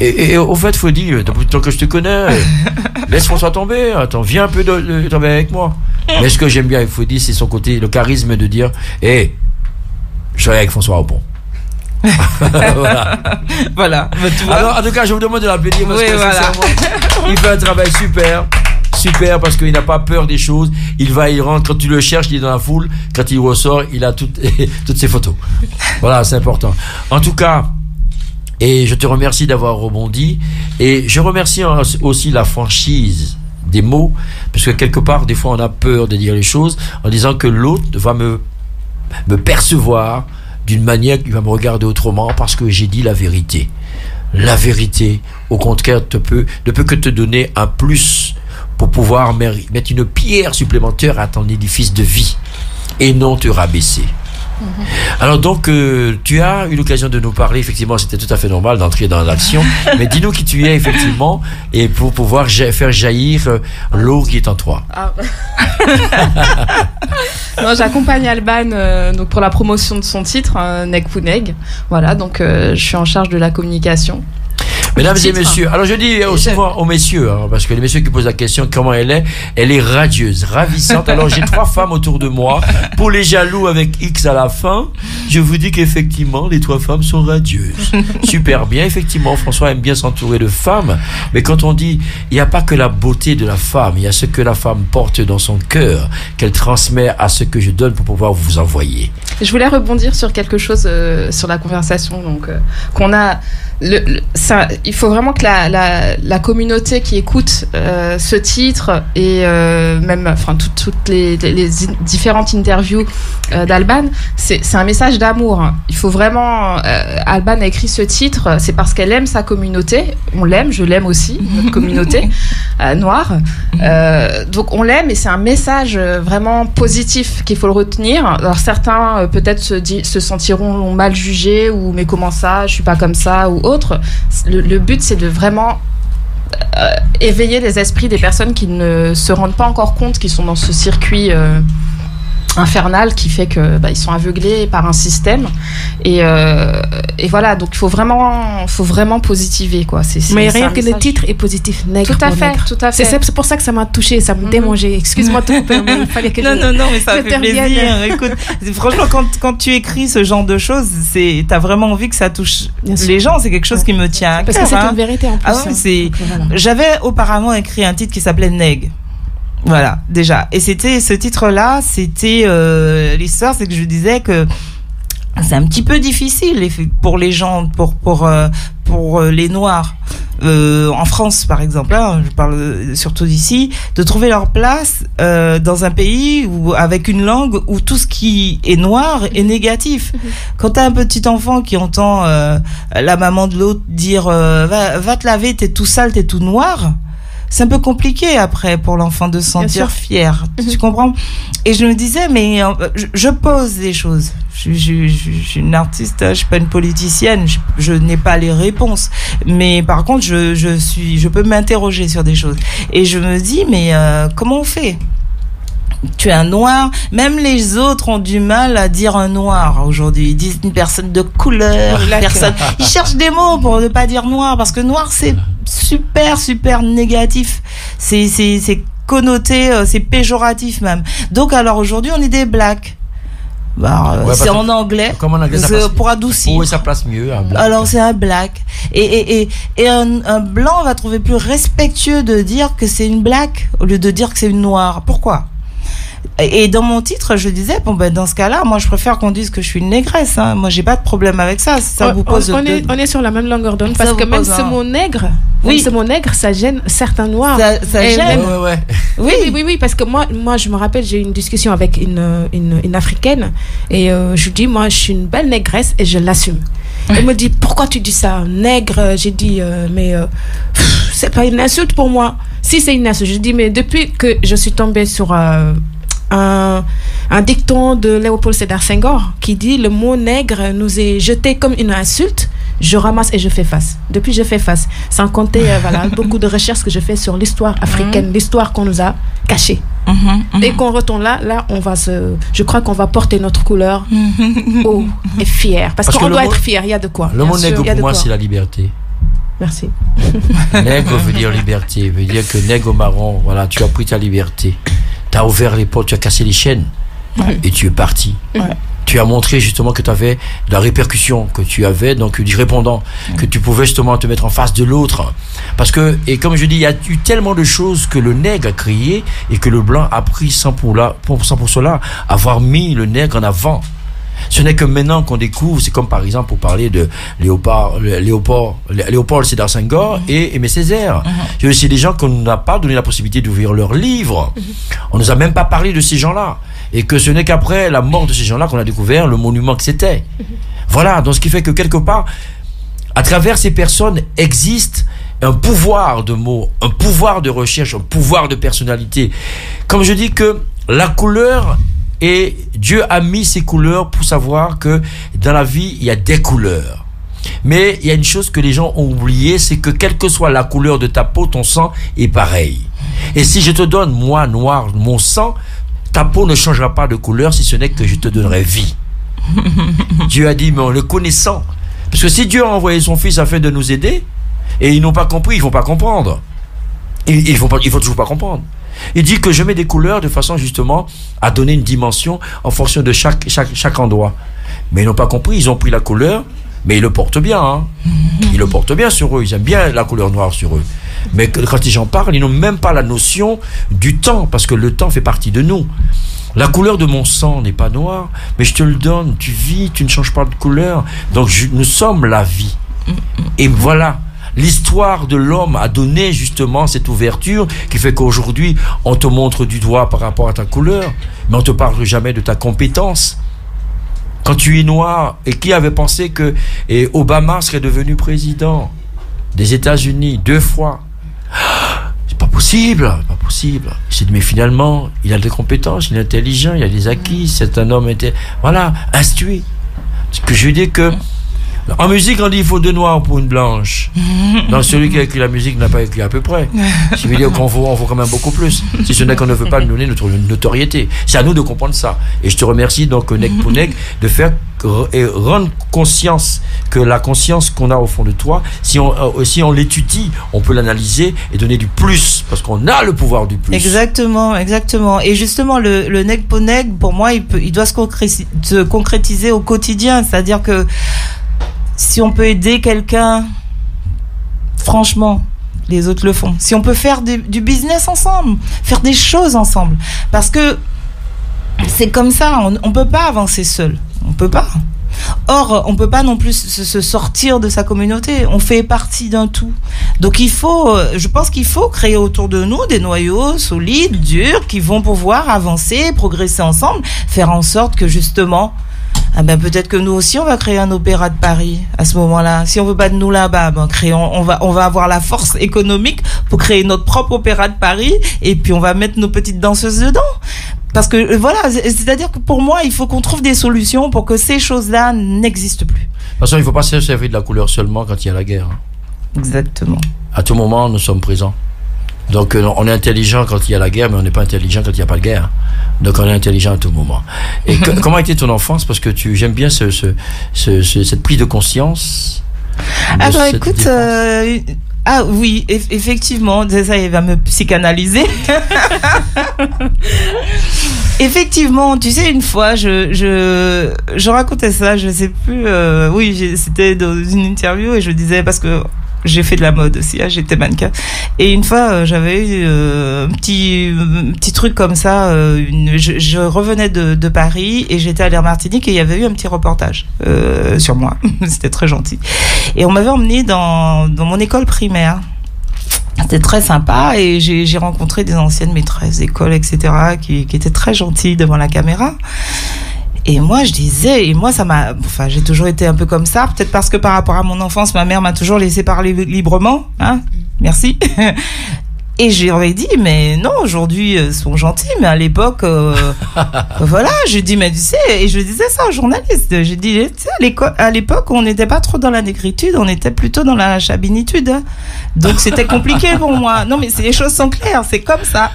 A: et au fait, Freddy, depuis le temps que je te connais, laisse François tomber. Attends, viens un peu de travailler avec moi. Mais ce que j'aime bien avec Freddy, c'est son côté, le charisme de dire, je travaille avec François Aubon.
C: Voilà.
A: Alors, en tout cas, je vous demande de l'applaudir parce que
C: voilà.
A: Il fait un travail super parce qu'il n'a pas peur des choses. Il rentre, quand tu le cherches, il est dans la foule. Quand il ressort, il a toutes ses photos. Voilà, c'est important. En tout cas, et je te remercie d'avoir rebondi. Et je remercie aussi la franchise des mots, parce que quelque part, des fois, on a peur de dire les choses en disant que l'autre va me percevoir d'une manière qui va me regarder autrement parce que j'ai dit la vérité. La vérité, au contraire, ne peut que te donner un plus pour pouvoir mettre une pierre supplémentaire à ton édifice de vie et non te rabaisser. Alors donc, tu as eu l'occasion de nous parler, effectivement, c'était tout à fait normal d'entrer dans l'action, mais dis-nous qui tu es, effectivement, et pour pouvoir faire jaillir l'eau qui est en toi.
K: Non, j'accompagne Alban donc pour la promotion de son titre, Neg pour Neg. Voilà, donc je suis en charge de la communication.
A: Mesdames et messieurs, alors je dis souvent aux messieurs, hein, parce que les messieurs qui posent la question, comment elle est radieuse, ravissante. Alors j'ai 3 femmes autour de moi. Pour les jaloux avec X à la fin, je vous dis qu'effectivement, les 3 femmes sont radieuses. Super bien, effectivement, François aime bien s'entourer de femmes. Mais quand on dit, il n'y a pas que la beauté de la femme, il y a ce que la femme porte dans son cœur, qu'elle transmet à ce que je donne pour pouvoir vous envoyer.
K: Je voulais rebondir sur quelque chose, sur la conversation donc, qu'on a. Ça, il faut vraiment que la communauté qui écoute ce titre et même enfin toutes les différentes interviews d'Alban, c'est un message d'amour. Il faut vraiment Alban a écrit ce titre, c'est parce qu'elle aime sa communauté. On l'aime, je l'aime aussi, notre communauté noire. Donc on l'aime et c'est un message vraiment positif qu'il faut le retenir. Alors certains peut-être se sentiront mal jugés ou mais comment ça, je suis pas comme ça ou autre. Le but c'est de vraiment éveiller les esprits des personnes qui ne se rendent pas encore compte qu'ils sont dans ce circuit infernal qui fait que ils sont aveuglés par un système et voilà, donc il faut vraiment positiver quoi.
B: Mais rien que le titre est positif, nègre.
K: Tout à fait.
B: C'est pour ça que ça m'a touché, ça me démangeait. Excuse-moi de te couper, mais il fallait que
C: non, mais ça fait plaisir. Écoute, franchement, quand tu écris ce genre de choses, t'as vraiment envie que ça touche les gens. C'est quelque chose qui me tient à cœur.
B: Parce que c'est une vérité en plus.
C: Ah ouais, j'avais auparavant écrit un titre qui s'appelait Neg. Voilà, déjà. Et c'était ce titre-là, l'histoire, c'est que je disais que c'est un petit peu difficile pour les gens, pour les Noirs, en France par exemple, hein, je parle surtout d'ici, de trouver leur place dans un pays avec une langue où tout ce qui est noir est négatif. Quand t'as un petit enfant qui entend la maman de l'autre dire va te laver, t'es tout sale, t'es tout noir. C'est un peu compliqué après pour l'enfant de se sentir fier. Tu comprends? Et je me disais, mais je pose des choses. Je suis une artiste, je suis pas une politicienne, je n'ai pas les réponses. Mais par contre, je peux m'interroger sur des choses. Et je me dis, mais comment on fait? Tu es un noir, même les autres ont du mal à dire un noir aujourd'hui. Ils disent une personne de couleur, ils cherchent des mots pour ne pas dire noir, parce que noir c'est super négatif. C'est connoté, c'est péjoratif même. Donc alors aujourd'hui on est des blacks. C'est en anglais, pour adoucir.
A: Oui, ça place mieux.
C: Alors c'est un black. Et un blanc va trouver plus respectueux de dire que c'est une black au lieu de dire que c'est une noire. Pourquoi? Et dans mon titre, je disais, dans ce cas-là, moi, je préfère qu'on dise que je suis une négresse, hein. Moi, j'ai pas de problème avec ça. Ça vous pose
B: on est sur la même longueur d'onde, parce que même ce mot nègre, ça gêne certains noirs.
C: Ça gêne.
B: Oui, parce que moi, je me rappelle, j'ai eu une discussion avec une africaine, et je lui dis, moi, je suis une belle négresse, et je l'assume. Elle me dit, pourquoi tu dis ça, nègre? J'ai dit, mais c'est pas une insulte pour moi. Si c'est une insulte, je dis, mais depuis que je suis tombée sur un dicton de Léopold Sédar Senghor qui dit le mot nègre nous est jeté comme une insulte, je ramasse et je fais face. Depuis, je fais face. Sans compter beaucoup de recherches que je fais sur l'histoire africaine, l'histoire qu'on nous a cachée. Dès qu'on retourne là, je crois qu'on va porter notre couleur haut et fier. Parce qu'on doit être fier, il y a de quoi.
A: Le mot nègre pour moi, c'est la liberté.
B: Merci.
A: Nègre veut dire liberté, veut dire que nègre marron, voilà, tu as pris ta liberté. Tu as ouvert les portes, tu as cassé les chaînes et tu es parti. Tu as montré justement que tu avais la répercussion, que tu avais donc du répondant, que tu pouvais justement te mettre en face de l'autre. Parce que, et comme je dis, il y a eu tellement de choses que le nègre a créé et que le blanc a pris sans pour cela avoir mis le nègre en avant. Ce n'est que maintenant qu'on découvre, c'est comme par exemple pour parler de Léopold Sédar Senghor et Aimé Césaire. Il y a aussi des gens qu'on n'a pas donné la possibilité d'ouvrir leurs livres. On nous a même pas parlé de ces gens-là. Et que ce n'est qu'après la mort de ces gens-là qu'on a découvert le monument que c'était. Voilà, donc ce qui fait que quelque part, à travers ces personnes existe un pouvoir de mots, un pouvoir de recherche, un pouvoir de personnalité. Comme je dis que la couleur... Et Dieu a mis ces couleurs pour savoir que dans la vie, il y a des couleurs. Mais il y a une chose que les gens ont oublié, c'est que quelle que soit la couleur de ta peau, ton sang est pareil. Et si je te donne, moi, noir, mon sang, ta peau ne changera pas de couleur si ce n'est que je te donnerai vie. Dieu a dit, mais en le connaissant. Parce que si Dieu a envoyé son fils afin de nous aider, Et ils n'ont pas compris, ils vont pas comprendre. Il faut toujours pas comprendre. Il dit que je mets des couleurs de façon justement à donner une dimension en fonction de chaque endroit. Mais ils n'ont pas compris, ils ont pris la couleur, mais ils le portent bien. Hein. Ils le portent bien sur eux, ils aiment bien la couleur noire sur eux. Mais quand ils en parlent, ils n'ont même pas la notion du temps, parce que le temps fait partie de nous. La couleur de mon sang n'est pas noire, mais je te le donne, tu vis, tu ne changes pas de couleur. Donc nous sommes la vie. Et voilà. L'histoire de l'homme a donné justement cette ouverture qui fait qu'aujourd'hui, on te montre du doigt par rapport à ta couleur, mais on ne te parle jamais de ta compétence. Quand tu es noir, et qui avait pensé que Obama serait devenu président des États-Unis 2 fois? C'est pas possible, pas possible. J'ai dit, mais finalement, il a des compétences, il est intelligent, il a des acquis, c'est un homme instruit. Ce que je veux dire que en musique, on dit il faut 2 noirs pour une blanche. Donc celui qui a écrit la musique n'a pas écrit à peu près. Ça veut dire qu'on vaut quand même beaucoup plus. Si ce n'est qu'on ne veut pas nous donner notre notoriété. C'est à nous de comprendre ça. Et je te remercie donc, Nek Pounek, de faire et rendre conscience que la conscience qu'on a au fond de toi, si on l'étudie, on peut l'analyser et donner du plus, parce qu'on a le pouvoir du plus.
C: Exactement. Et justement, le Nek Pounek, pour moi, il doit se concrétiser au quotidien. C'est-à-dire que si on peut aider quelqu'un, franchement, les autres le font. Si on peut faire du business ensemble, faire des choses ensemble. Parce que c'est comme ça, on peut pas avancer seul. On peut pas. Or, on peut pas non plus se sortir de sa communauté. On fait partie d'un tout. Donc je pense qu'il faut créer autour de nous des noyaux solides, durs, qui vont pouvoir avancer, progresser ensemble, faire en sorte que justement, peut-être que nous aussi on va créer un opéra de Paris à ce moment-là. Si on veut pas de nous là-bas, on va avoir la force économique pour créer notre propre opéra de Paris, et puis on va mettre nos petites danseuses dedans. Parce que voilà, c'est-à-dire que pour moi, il faut qu'on trouve des solutions pour que ces choses-là n'existent plus.
A: De toute façon, il ne faut pas se servir de la couleur seulement quand il y a la guerre.
C: Exactement.
A: À tout moment, nous sommes présents. Donc on est intelligent quand il y a la guerre, mais on n'est pas intelligent quand il n'y a pas de guerre. Donc on est intelligent à tout moment. Et comment a été ton enfance? Parce que j'aime bien cette prise de conscience.
C: Écoute, oui, effectivement, ça, il va me psychanalyser. Effectivement, tu sais, une fois, je racontais ça, je sais plus, c'était dans une interview et je disais, parce que j'ai fait de la mode aussi, j'étais mannequin. Et une fois, j'avais eu un petit truc comme ça. Je revenais de Paris et j'étais allée en Martinique et il y avait eu un petit reportage sur moi. C'était très gentil. Et on m'avait emmenée dans mon école primaire. C'était très sympa et j'ai rencontré des anciennes maîtresses d'école, etc., qui étaient très gentilles devant la caméra. Et moi, j'ai toujours été un peu comme ça, peut-être parce que par rapport à mon enfance, ma mère m'a toujours laissé parler librement, hein. Merci. Et j'aurais dit, mais non, aujourd'hui, ils sont gentils, mais à l'époque, voilà, je dis, mais tu sais, et je disais ça aux journalistes, j'ai dit, tu sais, à l'époque, on n'était pas trop dans la négritude, on était plutôt dans la chabinitude, hein. Donc c'était compliqué pour moi. Non, mais les choses sont claires, c'est comme ça.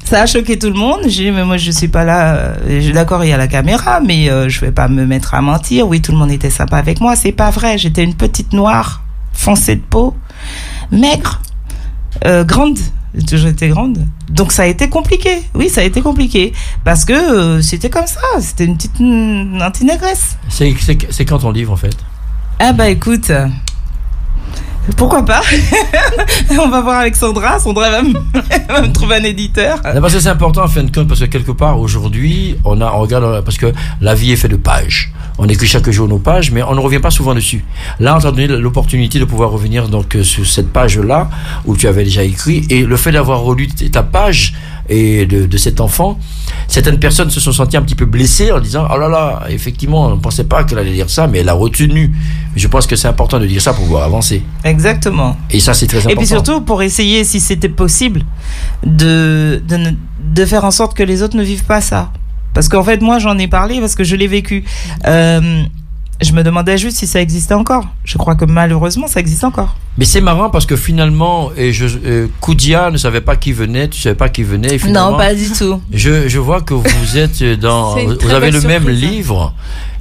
C: Ça a choqué tout le monde. J'ai dit, mais moi, je suis pas là, d'accord, il y a la caméra, mais je vais pas me mettre à mentir. Oui, tout le monde était sympa avec moi, c'est pas vrai, j'étais une petite noire, foncée de peau, maigre, grande, j'ai toujours été grande. Donc ça a été compliqué. Oui, ça a été compliqué parce que c'était comme ça. C'était une petite négresse.
A: C'est quand ton livre en fait?
C: Écoute, pourquoi pas? On va voir avec Sandra. Sandra va me trouver un éditeur.
A: Parce que c'est important en fin de compte, parce que quelque part aujourd'hui, on regarde, parce que la vie est faite de pages. On écrit chaque jour nos pages, mais on ne revient pas souvent dessus. Là, on t'a donné l'opportunité de pouvoir revenir donc sur cette page-là où tu avais déjà écrit, et le fait d'avoir relu ta page et de cet enfant, certaines personnes se sont senties un petit peu blessées en disant, oh là là, effectivement, on ne pensait pas qu'elle allait dire ça, mais elle a retenu. Je pense que c'est important de dire ça pour pouvoir avancer.
C: Exactement.
A: Et ça, c'est très important.
C: Et puis surtout, pour essayer, si c'était possible, de faire en sorte que les autres ne vivent pas ça. Parce qu'en fait, moi, j'en ai parlé parce que je l'ai vécu. Je me demandais juste si ça existait encore. Je crois que malheureusement, ça existe encore.
A: Mais c'est marrant parce que finalement, Koudia ne savait pas qui venait, tu ne savais pas qui venait.
C: Non, pas du tout.
A: Je vois que vous êtes vous avez le même livre.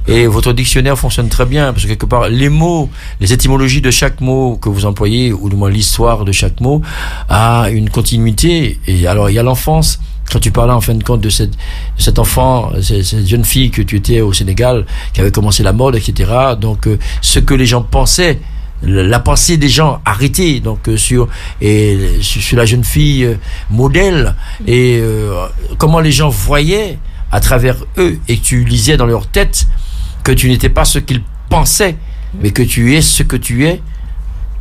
A: Et votre dictionnaire fonctionne très bien, parce que quelque part, les mots, les étymologies de chaque mot que vous employez, ou du moins l'histoire de chaque mot, a une continuité. Et alors, il y a l'enfance. Quand tu parlais en fin de compte de cet enfant, cette jeune fille que tu étais au Sénégal, qui avait commencé la mode, etc. Donc, ce que les gens pensaient, la pensée des gens arrêtée, donc sur la jeune fille modèle, et comment les gens voyaient à travers eux, et que tu lisais dans leur tête que tu n'étais pas ce qu'ils pensaient, mais que tu es ce que tu es.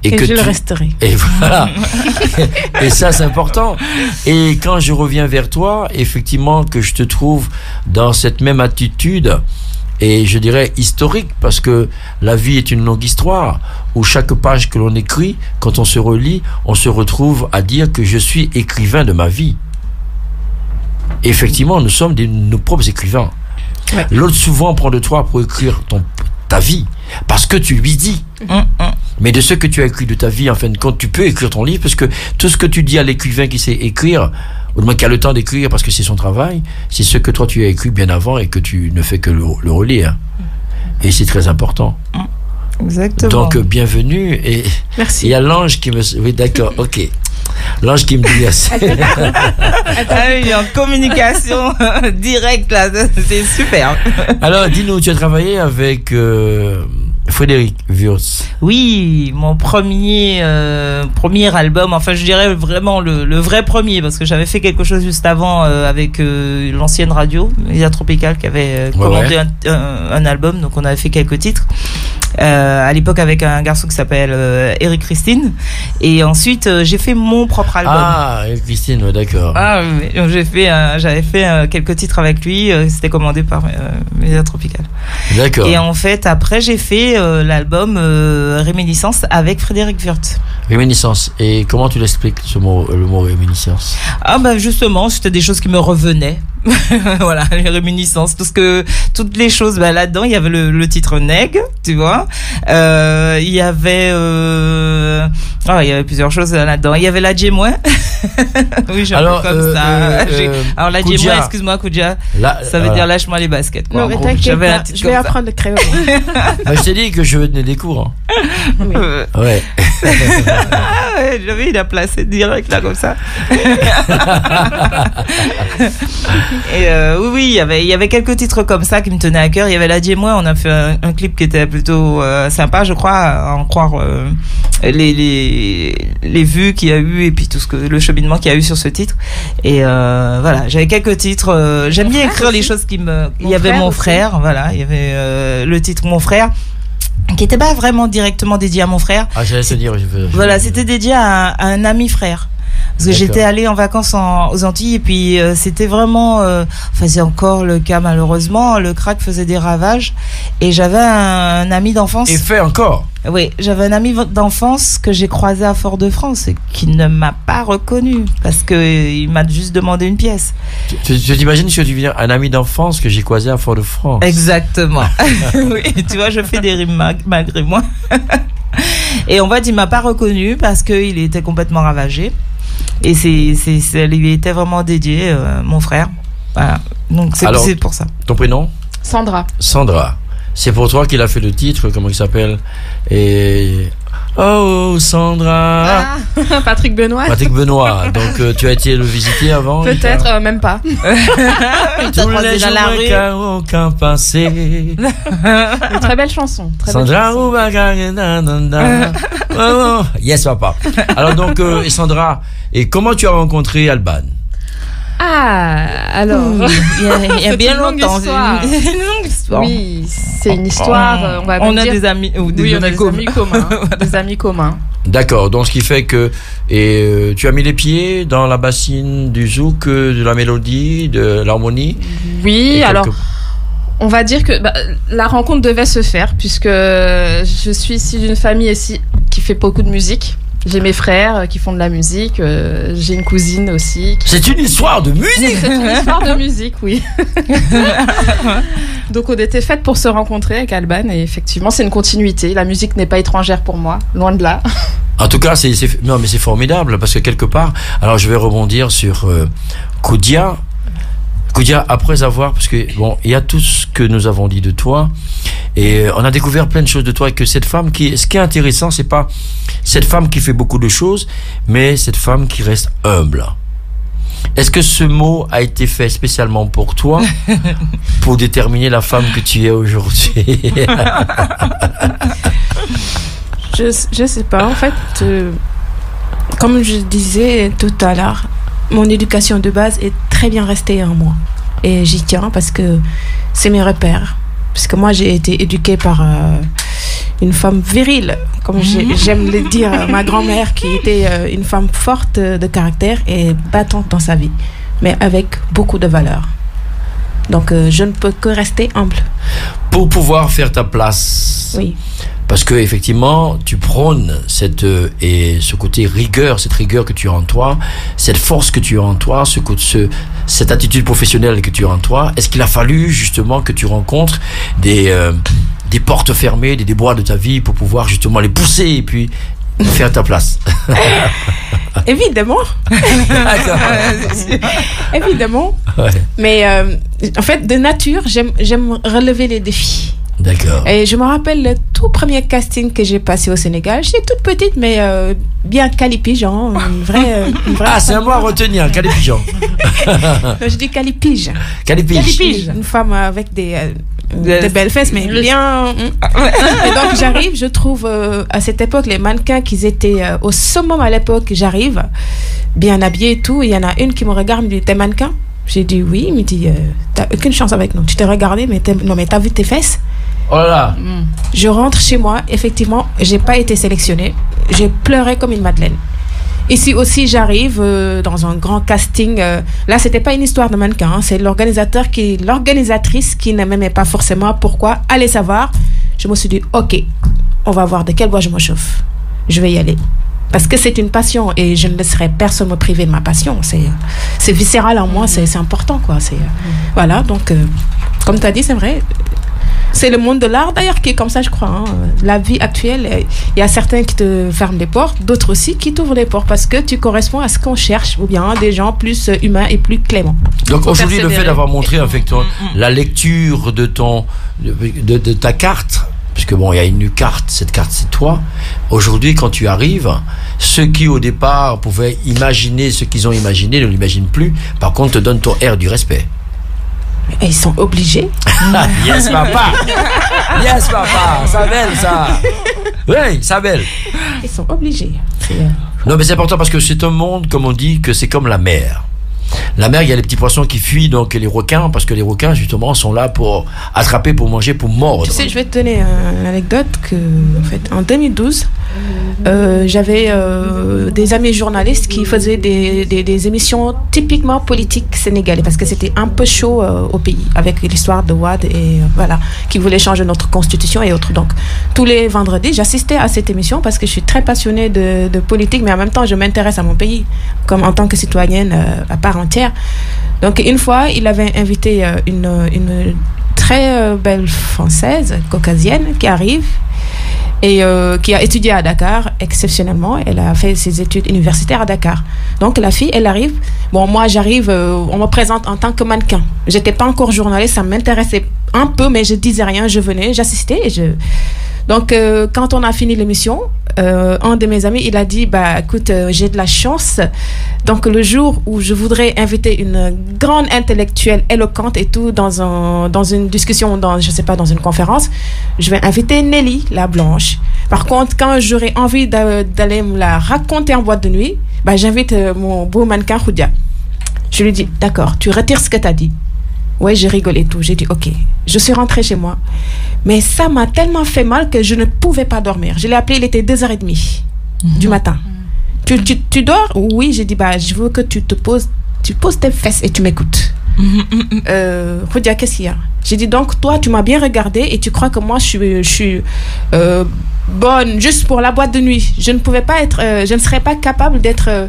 B: Et que je le resterai.
A: Et voilà. Et ça, c'est important. Et quand je reviens vers toi, effectivement, que je te trouve dans cette même attitude, et je dirais historique, parce que la vie est une longue histoire, où chaque page que l'on écrit, quand on se relit, on se retrouve à dire que je suis écrivain de ma vie. Et effectivement, nous sommes nos propres écrivains. Ouais. L'autre souvent prend de toi pour écrire ta vie, parce que tu lui dis. Mais de ce que tu as écrit de ta vie, en fin de compte, tu peux écrire ton livre, parce que tout ce que tu dis à l'écrivain qui sait écrire, ou du moins qui a le temps d'écrire parce que c'est son travail, c'est ce que toi tu as écrit bien avant et que tu ne fais que le relire. Et c'est très important.
C: Exactement.
A: Donc, bienvenue. Et
B: merci.
A: Il y a l'ange qui me... Oui, d'accord, ok. L'ange qui me dit merci.
C: Oui, en communication directe, là, c'est super.
A: Alors, dis-nous, tu as travaillé avec Frédéric Wurtz.
C: Oui, mon premier album, enfin je dirais vraiment le vrai premier, parce que j'avais fait quelque chose juste avant avec l'ancienne radio, Média Tropical, qui avait commandé un album, donc on avait fait quelques titres. À l'époque avec un garçon qui s'appelle Eric Christine, et ensuite j'ai fait mon propre album.
A: Ah, Eric Christine, ouais, d'accord.
C: Ah oui, donc j'avais fait quelques titres avec lui, c'était commandé par Média Tropical.
A: D'accord.
C: Et en fait après j'ai fait l'album Réminiscence avec Frédéric Wurtz.
A: Réminiscence, et comment tu l'expliques le mot réminiscence?
C: Ah bah justement, c'était des choses qui me revenaient. Voilà, les réminiscences, toutes les choses, bah là-dedans il y avait le titre Neg, tu vois, il y avait plusieurs choses là-dedans, il y avait la Djemouin. Oui, j'ai un peu comme ça. Alors la Djemouin, excuse-moi Koudia, ça veut dire lâche-moi les baskets, quoi.
B: Non, mais je vais apprendre le créole.
A: Bah, je t'ai dit que je veux donner des cours.
B: Oui.
A: Ouais.
C: Ouais, j'avais, il a placé direct là comme ça. Et oui, il y avait quelques titres comme ça qui me tenaient à cœur. Il y avait la Djemouin, on a fait un clip qui était plutôt sympa, je crois, à en croire les vues qu'il y a eu et puis tout le cheminement qu'il y a eu sur ce titre. Et voilà, j'avais quelques titres. J'aime bien écrire les choses qui me. Il y avait mon frère, voilà, il y avait le titre Mon frère, qui n'était pas vraiment directement dédié à mon frère.
A: Ah, j'allais te dire.
C: Voilà, c'était dédié à un ami frère. Parce que j'étais allée en vacances aux Antilles, et puis c'était vraiment, c'est encore le cas malheureusement, le crack faisait des ravages, et j'avais un ami d'enfance.
A: Et fait encore.
C: Oui, j'avais un ami d'enfance que j'ai croisé à Fort-de-France et qui ne m'a pas reconnu parce qu'il m'a juste demandé une pièce.
A: Tu t'imagines si tu viens un ami d'enfance que j'ai croisé à Fort-de-France?
C: Exactement. Oui, tu vois, je fais des rimes malgré moi. Et en fait, il m'a pas reconnu parce qu'il était complètement ravagé. Et ça lui était vraiment dédié, mon frère. Voilà. Donc c'est pour ça.
A: Ton prénom?
K: Sandra.
A: Sandra. C'est pour toi qu'il a fait le titre, comment il s'appelle? Et oh Sandra.
K: Ah, Patrick Benoît.
A: Patrick Benoît. Donc tu as été le visiter avant?
K: Peut-être, même pas.
A: Tous les jours qu'à aucun passé.
K: Une très belle chanson. Très
A: Sandra
K: ou
A: yes papa. Alors donc et Sandra, et comment tu as rencontré Alban?
K: Ah, alors,
C: il y a bien longtemps.
K: C'est une longue histoire. Oui, c'est une histoire.
C: On a des amis,
K: on a des amis communs. Des amis communs.
A: D'accord. Donc ce qui fait que tu as mis les pieds dans la bassine du zouk, de la mélodie, de l'harmonie.
K: Oui, alors. On va dire que la rencontre devait se faire puisque je suis issue d'une famille ici qui fait beaucoup de musique. J'ai mes frères qui font de la musique, j'ai une cousine aussi.
A: C'est une histoire de musique.
K: C'est une histoire de musique, oui. Donc on était faites pour se rencontrer avec Alban et effectivement c'est une continuité. La musique n'est pas étrangère pour moi, loin de là.
A: En tout cas, non mais c'est formidable parce que quelque part, alors je vais rebondir sur Koudia. Koudia, après avoir, parce que bon, il y a tout ce que nous avons dit de toi, et on a découvert plein de choses de toi, et que cette femme ce qui est intéressant, c'est pas cette femme qui fait beaucoup de choses, mais cette femme qui reste humble. Est-ce que ce mot a été fait spécialement pour toi, pour déterminer la femme que tu es aujourd'hui?
B: Je sais pas, en fait, comme je disais tout à l'heure, mon éducation de base est très bien restée en moi. Et j'y tiens parce que c'est mes repères. Parce que moi, j'ai été éduquée par une femme virile, comme j'aime le dire, ma grand-mère, qui était une femme forte de caractère et battante dans sa vie, mais avec beaucoup de valeurs. Donc, je ne peux que rester humble.
A: Pour pouvoir faire ta place.
B: Oui.
A: Parce que effectivement, tu prônes ce côté rigueur, cette rigueur que tu as en toi, cette force que tu as en toi, cette attitude professionnelle que tu as en toi. Est-ce qu'il a fallu justement que tu rencontres des portes fermées, des déboires de ta vie pour pouvoir justement les pousser et puis faire ta place?
B: Évidemment. Évidemment. Ouais. Mais en fait, de nature, j'aime relever les défis.
A: D'accord.
B: Et je me rappelle le tout premier casting que j'ai passé au Sénégal. J'étais toute petite, mais bien calipigeant. Une vraie
A: c'est un mot à retenir, calipigeant.
B: Je dis calipige.
A: Calipige.
B: Une femme avec des belles fesses, mais bien. Et donc j'arrive, je trouve à cette époque les mannequins qui étaient au summum à l'époque. J'arrive, bien habillée et tout. Il y en a une qui me regarde, me dit: t'es mannequin? J'ai dit oui. Il me dit: t'as aucune chance avec nous. Tu t'es regardé, mais t'as vu tes fesses?
A: Oh là là.
B: Je rentre chez moi, effectivement, j'ai pas été sélectionnée. J'ai pleuré comme une madeleine. Ici aussi, j'arrive dans un grand casting. Là, c'était pas une histoire de mannequin, hein, c'est l'organisatrice qui ne m'aimait pas forcément. Pourquoi? Allez savoir. Je me suis dit: ok, on va voir de quel bois je me chauffe. Je vais y aller. Parce que c'est une passion et je ne laisserai personne me priver de ma passion. C'est viscéral en moi, c'est important, quoi. Voilà, donc, comme tu as dit, c'est vrai. C'est le monde de l'art d'ailleurs qui est comme ça, je crois. Hein. La vie actuelle, il y a certains qui te ferment les portes, d'autres aussi qui t'ouvrent les portes parce que tu corresponds à ce qu'on cherche, ou bien des gens plus humains et plus cléments.
A: Donc aujourd'hui, le fait d'avoir montré effectivement la lecture de ta carte, puisque bon, il y a une carte, cette carte c'est toi. Aujourd'hui, quand tu arrives, ceux qui au départ pouvaient imaginer ce qu'ils ont imaginé ne l'imaginent plus. Par contre, te donnent ton air du respect.
B: Et ils sont obligés.
A: Yes papa. Yes papa. Ça belle ça. Oui, ça belle.
B: Ils sont obligés.
A: Non mais c'est important parce que c'est un monde, comme on dit, que c'est comme la mer. La mer, il y a les petits poissons qui fuient, donc les requins, parce que les requins justement sont là pour attraper, pour manger, pour mordre.
B: Tu sais, je vais te donner une anecdote que, en fait, en 2012, j'avais des amis journalistes qui faisaient des émissions typiquement politiques sénégalais, parce que c'était un peu chaud au pays, avec l'histoire de Wade et voilà, qui voulait changer notre constitution et autres. Donc, tous les vendredis, j'assistais à cette émission parce que je suis très passionnée de politique, mais en même temps, je m'intéresse à mon pays, comme en tant que citoyenne à part entière. Donc, une fois, il avait invité une très belle Française, caucasienne, qui arrive et qui a étudié à Dakar exceptionnellement. Elle a fait ses études universitaires à Dakar. Donc la fille, elle arrive. Bon, moi j'arrive, on me présente en tant que mannequin. J'étais pas encore journaliste, ça m'intéressait un peu, mais je disais rien. Je venais, j'assistais et Donc quand on a fini l'émission, un de mes amis, il a dit: bah écoute, j'ai de la chance. Donc le jour où je voudrais inviter une grande intellectuelle éloquente et tout dans une discussion, dans une conférence, je vais inviter Nelly, la blanche. Par contre, quand j'aurai envie d'aller me la raconter en boîte de nuit, bah j'invite mon beau mannequin Koudia. Je lui dis: d'accord, tu retires ce que tu as dit. Ouais, j'ai rigolé et tout. J'ai dit ok. Je suis rentrée chez moi. Mais ça m'a tellement fait mal que je ne pouvais pas dormir. Je l'ai appelé, il était 2h30 du matin. Tu dors? Oui, j'ai dit bah je veux que tu poses tes fesses et tu m'écoutes. Koudia, qu'est-ce qu'il y a? J'ai dit donc toi tu m'as bien regardé et tu crois que moi je suis bonne juste pour la boîte de nuit. Je ne pouvais pas être, je ne serais pas capable d'être,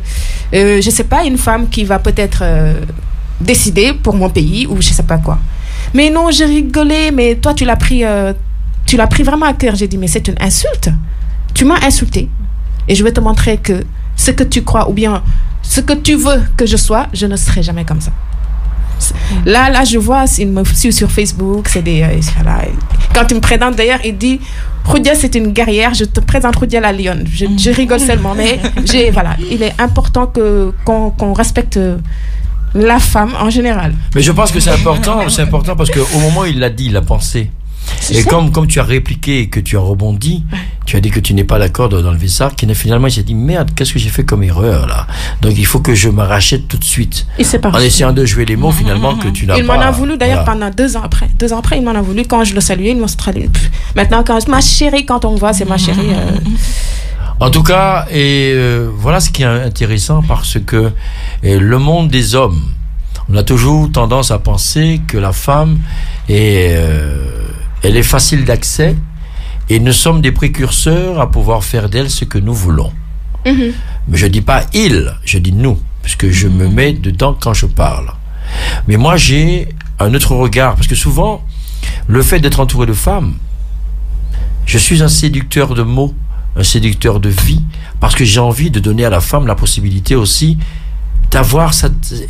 B: je sais pas, une femme qui va peut-être décider pour mon pays ou je sais pas quoi. Mais non, j'ai rigolé, mais toi tu l'as pris vraiment à cœur. J'ai dit mais c'est une insulte. Tu m'as insulté et je vais te montrer que ce que tu crois ou bien ce que tu veux que je sois, je ne serai jamais comme ça. Là, je vois, il me suit sur Facebook, c'est des... voilà. Quand il me présente, d'ailleurs, il dit, Roudia, c'est une guerrière, je te présente Roudia la lionne. Je rigole seulement, mais voilà, il est important qu'on respecte la femme en général.
A: Mais je pense que c'est important parce qu'au moment où il l'a dit, il l'a pensé. Et comme tu as répliqué et que tu as rebondi, tu as dit que tu n'es pas d'accord d'enlever ça, finalement il s'est dit merde, qu'est-ce que j'ai fait comme erreur là? Donc il faut que je me rachète tout de suite. En essayant de jouer les mots finalement que tu n'as pas.
B: Il m'en a voulu d'ailleurs pendant 2 ans après. 2 ans après, il m'en a voulu. Quand je le saluais, il m'en saluait plus. Maintenant, ma chérie, quand on me voit, c'est ma chérie.
A: En tout cas, voilà ce qui est intéressant parce que le monde des hommes, on a toujours tendance à penser que la femme elle est facile d'accès et nous sommes des précurseurs à pouvoir faire d'elle ce que nous voulons. Mais je dis pas il, je dis nous, parce que je me mets dedans quand je parle. Mais moi j'ai un autre regard, parce que souvent, le fait d'être entouré de femmes, je suis un séducteur de mots, un séducteur de vie, parce que j'ai envie de donner à la femme la possibilité aussi d'avoir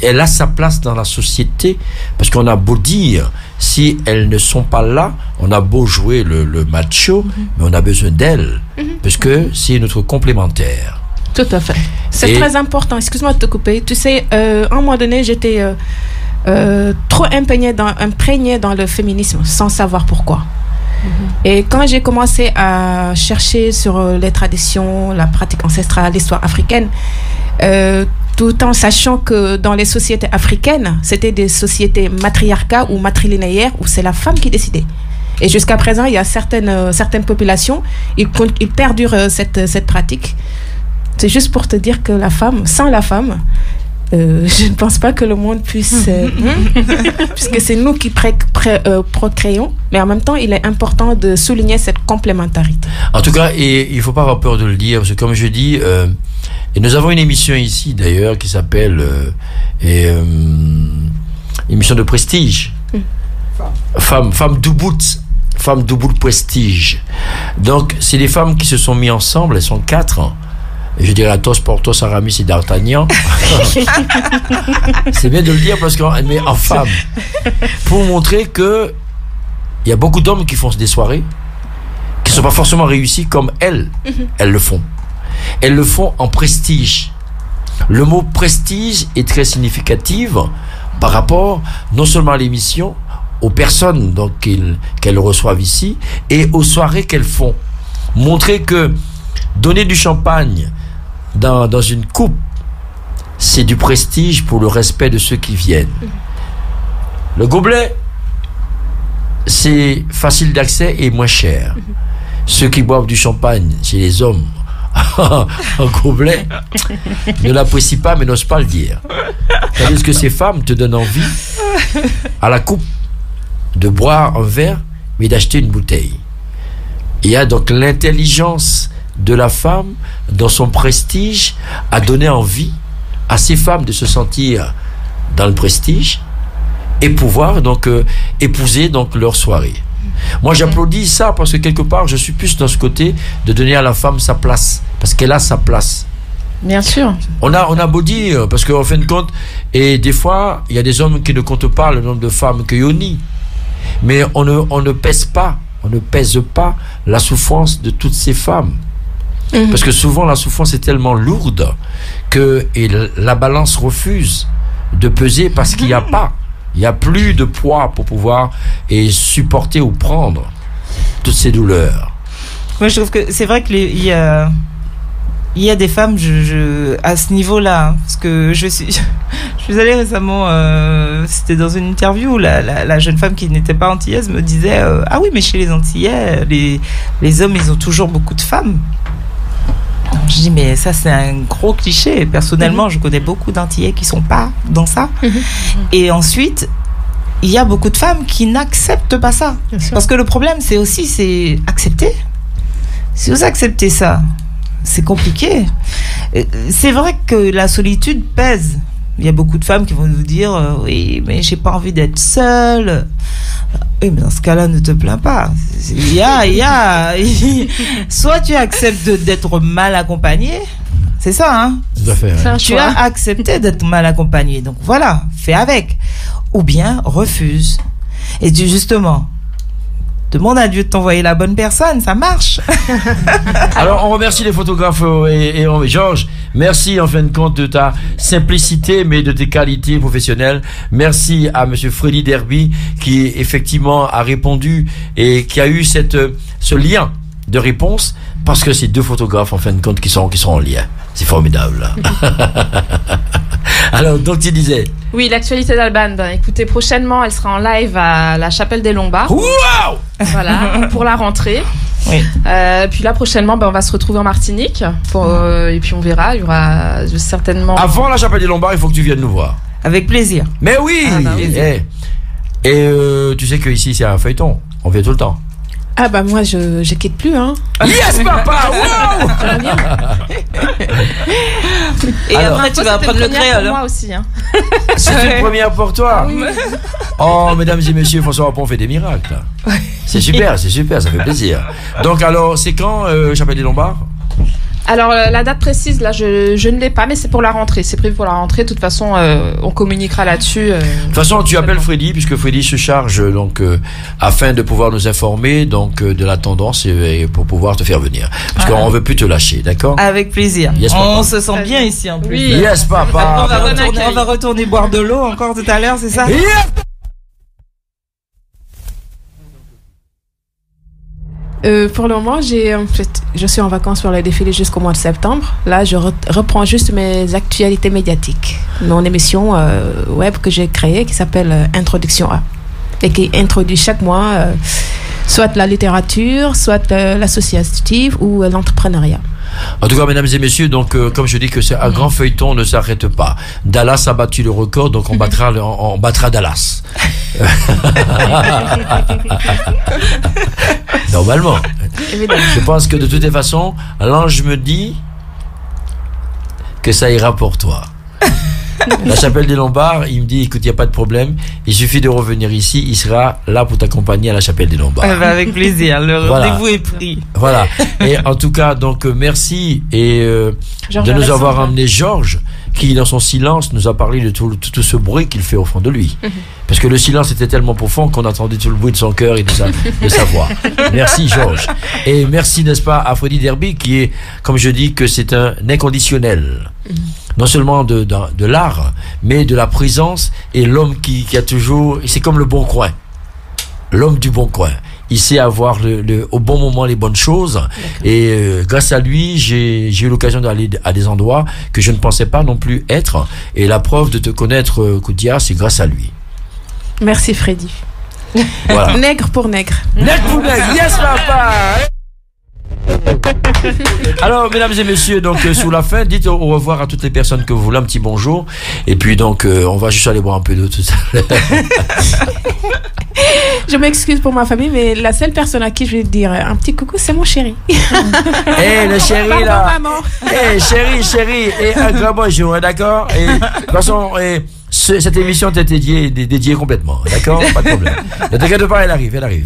A: elle a sa place dans la société, parce qu'on a beau dire, si elles ne sont pas là, on a beau jouer le macho, mais on a besoin d'elles, parce que c'est notre complémentaire.
B: Tout à fait. C'est très important. Excuse-moi de te couper. Tu sais, à un moment donné, j'étais trop imprégnée dans le féminisme, sans savoir pourquoi. Et quand j'ai commencé à chercher sur les traditions, la pratique ancestrale, l'histoire africaine, tout en sachant que dans les sociétés africaines, c'était des sociétés matriarcales ou matrilinéaires où c'est la femme qui décidait. Et jusqu'à présent, il y a certaines populations, ils perdurent cette pratique. C'est juste pour te dire que la femme, sans la femme, je ne pense pas que le monde puisse... puisque c'est nous qui procréons, mais en même temps, il est important de souligner cette complémentarité.
A: En tout cas, et il ne faut pas avoir peur de le dire, parce que comme je dis, et nous avons une émission ici, d'ailleurs, qui s'appelle émission de prestige. Femme Doubout Prestige. Donc, c'est des femmes qui se sont mises ensemble, elles sont 4. Je dirais Athos, Porthos, Aramis et D'Artagnan. C'est bien de le dire parce qu'on met en femme. Pour montrer que il y a beaucoup d'hommes qui font des soirées qui ne sont pas forcément réussis comme elles. Elles le font. Elles le font en prestige. Le mot prestige est très significatif par rapport non seulement à l'émission, aux personnes donc qu'elles reçoivent ici et aux soirées qu'elles font. Montrer que donner du champagne dans une coupe, c'est du prestige pour le respect de ceux qui viennent. Le gobelet, c'est facile d'accès et moins cher. Ceux qui boivent du champagne chez les hommes en gobelet ne l'apprécient pas mais n'osent pas le dire. Tandis que ces femmes te donnent envie à la coupe de boire un verre mais d'acheter une bouteille. Il y a donc l'intelligence de la femme dans son prestige à donner envie à ces femmes de se sentir dans le prestige et pouvoir donc épouser donc leur soirée. Moi j'applaudis ça parce que quelque part je suis plus dans ce côté de donner à la femme sa place parce qu'elle a sa place.
K: Bien sûr.
A: On a beau dire parce qu'en fin de compte et des fois il y a des hommes qui ne comptent pas le nombre de femmes que Yoni, mais on ne pèse pas la souffrance de toutes ces femmes. Parce que souvent la souffrance est tellement lourde que la balance refuse de peser parce qu'il n'y a plus de poids pour pouvoir supporter ou prendre toutes ces douleurs.
C: Moi je trouve que c'est vrai qu'il y a des femmes à ce niveau-là, hein, parce que je suis allée récemment, c'était dans une interview où la jeune femme qui n'était pas antillaise me disait ah oui mais chez les Antillais les hommes ils ont toujours beaucoup de femmes. Je dis mais ça c'est un gros cliché. Personnellement je connais beaucoup d'Antillais qui sont pas dans ça. Et ensuite il y a beaucoup de femmes qui n'acceptent pas ça parce que le problème c'est accepter. Si vous acceptez ça c'est compliqué. C'est vrai que la solitude pèse. Il y a beaucoup de femmes qui vont nous dire oui mais j'ai pas envie d'être seule. Oui, mais dans ce cas-là, ne te plains pas. Soit tu acceptes d'être mal accompagnée, C'est ça, hein?
A: Tout à fait.
K: C'est un
C: Tu
K: choix.
C: as accepté d'être mal accompagné. Donc voilà, fais avec. Ou bien refuse. Et dis justement, demande à Dieu de t'envoyer la bonne personne, ça marche.
A: Alors, on remercie les photographes et Georges. Merci en fin de compte de ta simplicité, mais de tes qualités professionnelles. Merci à Monsieur Freddy Derby qui effectivement a répondu et qui a eu ce lien de réponse parce que c'est deux photographes en fin de compte qui sont en lien. C'est formidable. Alors, donc tu disais.
K: Oui, l'actualité d'Alban. Ben, écoutez, prochainement, elle sera en live à la Chapelle des Lombards.
A: Waouh!
K: Voilà, pour la rentrée.
C: Oui.
K: Puis là, prochainement, on va se retrouver en Martinique. Et puis on verra, il y aura certainement...
A: Avant la Chapelle des Lombards, il faut que tu viennes nous voir.
C: Avec plaisir.
A: Mais oui! Et tu sais qu'ici, c'est un feuilleton. On vient tout le temps.
B: Ah bah moi je quitte plus hein.
A: Yes papa! Wow!
C: Et
A: alors,
C: après tu vas apprendre le créole.
K: Pour moi aussi. Hein.
A: C'est une première pour toi. Oh mesdames et messieurs, François Harpon fait des miracles. C'est super, ça fait plaisir. Donc alors, c'est quand Chapelle des Lombards?
K: Alors la date précise, là, je ne l'ai pas, mais c'est pour la rentrée. C'est prévu pour la rentrée. De toute façon, on communiquera là-dessus.
A: De toute façon, tu appelles Freddy, puisque Freddy se charge donc afin de pouvoir nous informer donc de la tendance et pour pouvoir te faire venir. Parce qu'on veut plus te lâcher, d'accord?
C: Avec plaisir.
A: Yes,
C: on se sent bien ici en plus.
K: Oui.
A: Yes papa.
C: On va retourner boire de l'eau encore tout à l'heure, c'est ça?
A: Yes.
B: Pour le moment, je suis en vacances pour le défilé jusqu'au mois de septembre. Là, je reprends juste mes actualités médiatiques. Mon émission web que j'ai créée qui s'appelle Introduction A et qui introduit chaque mois soit la littérature, soit l'associative ou l'entrepreneuriat.
A: En tout cas, mesdames et messieurs, donc comme je dis que c'est un grand feuilleton ne s'arrête pas. Dallas a battu le record, donc on battra Dallas. Normalement.
B: Évidemment.
A: Je pense que de toutes les façons, l'ange me dit que ça ira pour toi. La Chapelle des Lombards, il me dit, écoute, il n'y a pas de problème, il suffit de revenir ici, il sera là pour t'accompagner à la Chapelle des Lombards.
C: Avec plaisir, le rendez-vous est pris.
A: Voilà. Et en tout cas, donc merci et de nous avoir amené Georges, qui dans son silence nous a parlé de tout ce bruit qu'il fait au fond de lui. Parce que le silence était tellement profond qu'on entendait tout le bruit de son cœur et de sa voix. Merci Georges. Et merci, n'est-ce pas, à Freddy Derby, qui est, comme je dis, que c'est un inconditionnel. Non seulement de l'art, mais de la présence et l'homme qui a toujours... C'est comme le bon coin. L'homme du bon coin. Il sait avoir au bon moment les bonnes choses. Et grâce à lui, j'ai eu l'occasion d'aller à des endroits que je ne pensais pas non plus être. Et la preuve de te connaître, Koudia, c'est grâce à lui.
B: Merci Freddy.
A: Voilà.
B: Nègre pour nègre.
A: Nègre pour nègre, yes papa. Alors, mesdames et messieurs, donc sous la fin, dites au revoir à toutes les personnes que vous voulez, un petit bonjour. Et puis donc, on va juste aller boire un peu d'eau tout ça.
B: Je m'excuse pour ma famille, mais la seule personne à qui je vais dire un petit coucou, c'est mon chéri.
A: Le chéri
B: Pardon,
A: là.
B: maman.
A: Chéri, et un grand bonjour, d'accord? Et de toute façon, cette émission t'est dédiée complètement, d'accord? Pas de problème. Ne t'inquiète pas, elle arrive.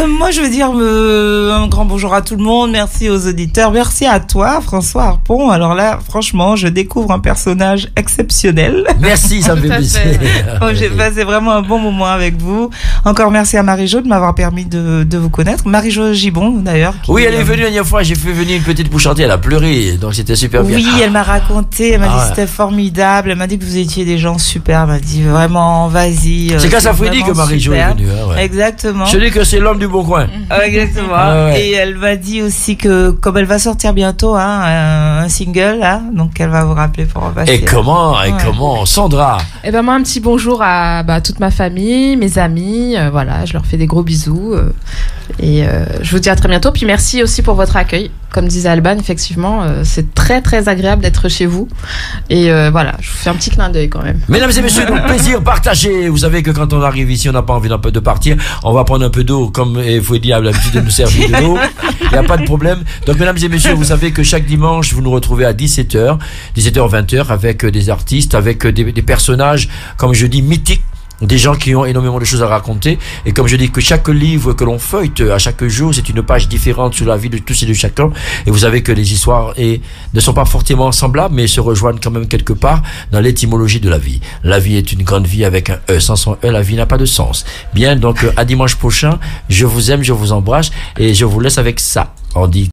C: Moi, je veux dire un grand bonjour à tout le monde. Merci aux auditeurs. Merci à toi, François Harpon. Alors là, franchement, je découvre un personnage exceptionnel.
A: Merci, ça me fait plaisir.
C: J'ai passé vraiment un bon moment avec vous. Encore merci à Marie-Jo de m'avoir permis de vous connaître. Marie-Jo Gibon, d'ailleurs.
A: Oui, elle est venue la dernière fois. J'ai fait venir une petite pour chanter. Elle a pleuré. Donc, c'était super bien.
C: Oui, elle m'a raconté. Elle m'a dit c'était formidable. Elle m'a dit que vous étiez des gens super. Elle m'a dit vraiment, vas-y.
A: C'est grâce à Freddy que Marie-Jo est venue. Hein, ouais.
C: Exactement.
A: Je dis que c'est l'homme du bon coin.
C: Exactement. Et elle m'a dit aussi que comme elle va sortir bientôt un single là, donc elle va vous rappeler pour passer.
A: Et comment Sandra?
K: Eh ben moi un petit bonjour à toute ma famille, mes amis, voilà, je leur fais des gros bisous et je vous dis à très bientôt. Puis merci aussi pour votre accueil. Comme disait Alban, effectivement, c'est très très agréable d'être chez vous. Et voilà, je vous fais un petit clin d'œil quand même.
A: Mesdames et messieurs, donc plaisir partagé. Vous savez que quand on arrive ici, on n'a pas envie d'un peu de partir. On va prendre un peu d'eau, comme Freddy a l'habitude de nous servir de l'eau. Il n'y a pas de problème. Donc mesdames et messieurs, vous savez que chaque dimanche, vous nous retrouvez à 17h, 20h, avec des artistes, avec des personnages, comme je dis, mythiques des gens qui ont énormément de choses à raconter. Et comme je dis que chaque livre que l'on feuillete à chaque jour, c'est une page différente sur la vie de tous et de chacun. Et vous savez que les histoires ne sont pas forcément semblables, mais se rejoignent quand même quelque part dans l'étymologie de la vie. La vie est une grande vie avec un E. Sans son E, la vie n'a pas de sens. Bien, donc à dimanche prochain. Je vous aime, je vous embrasse et je vous laisse avec ça. On dit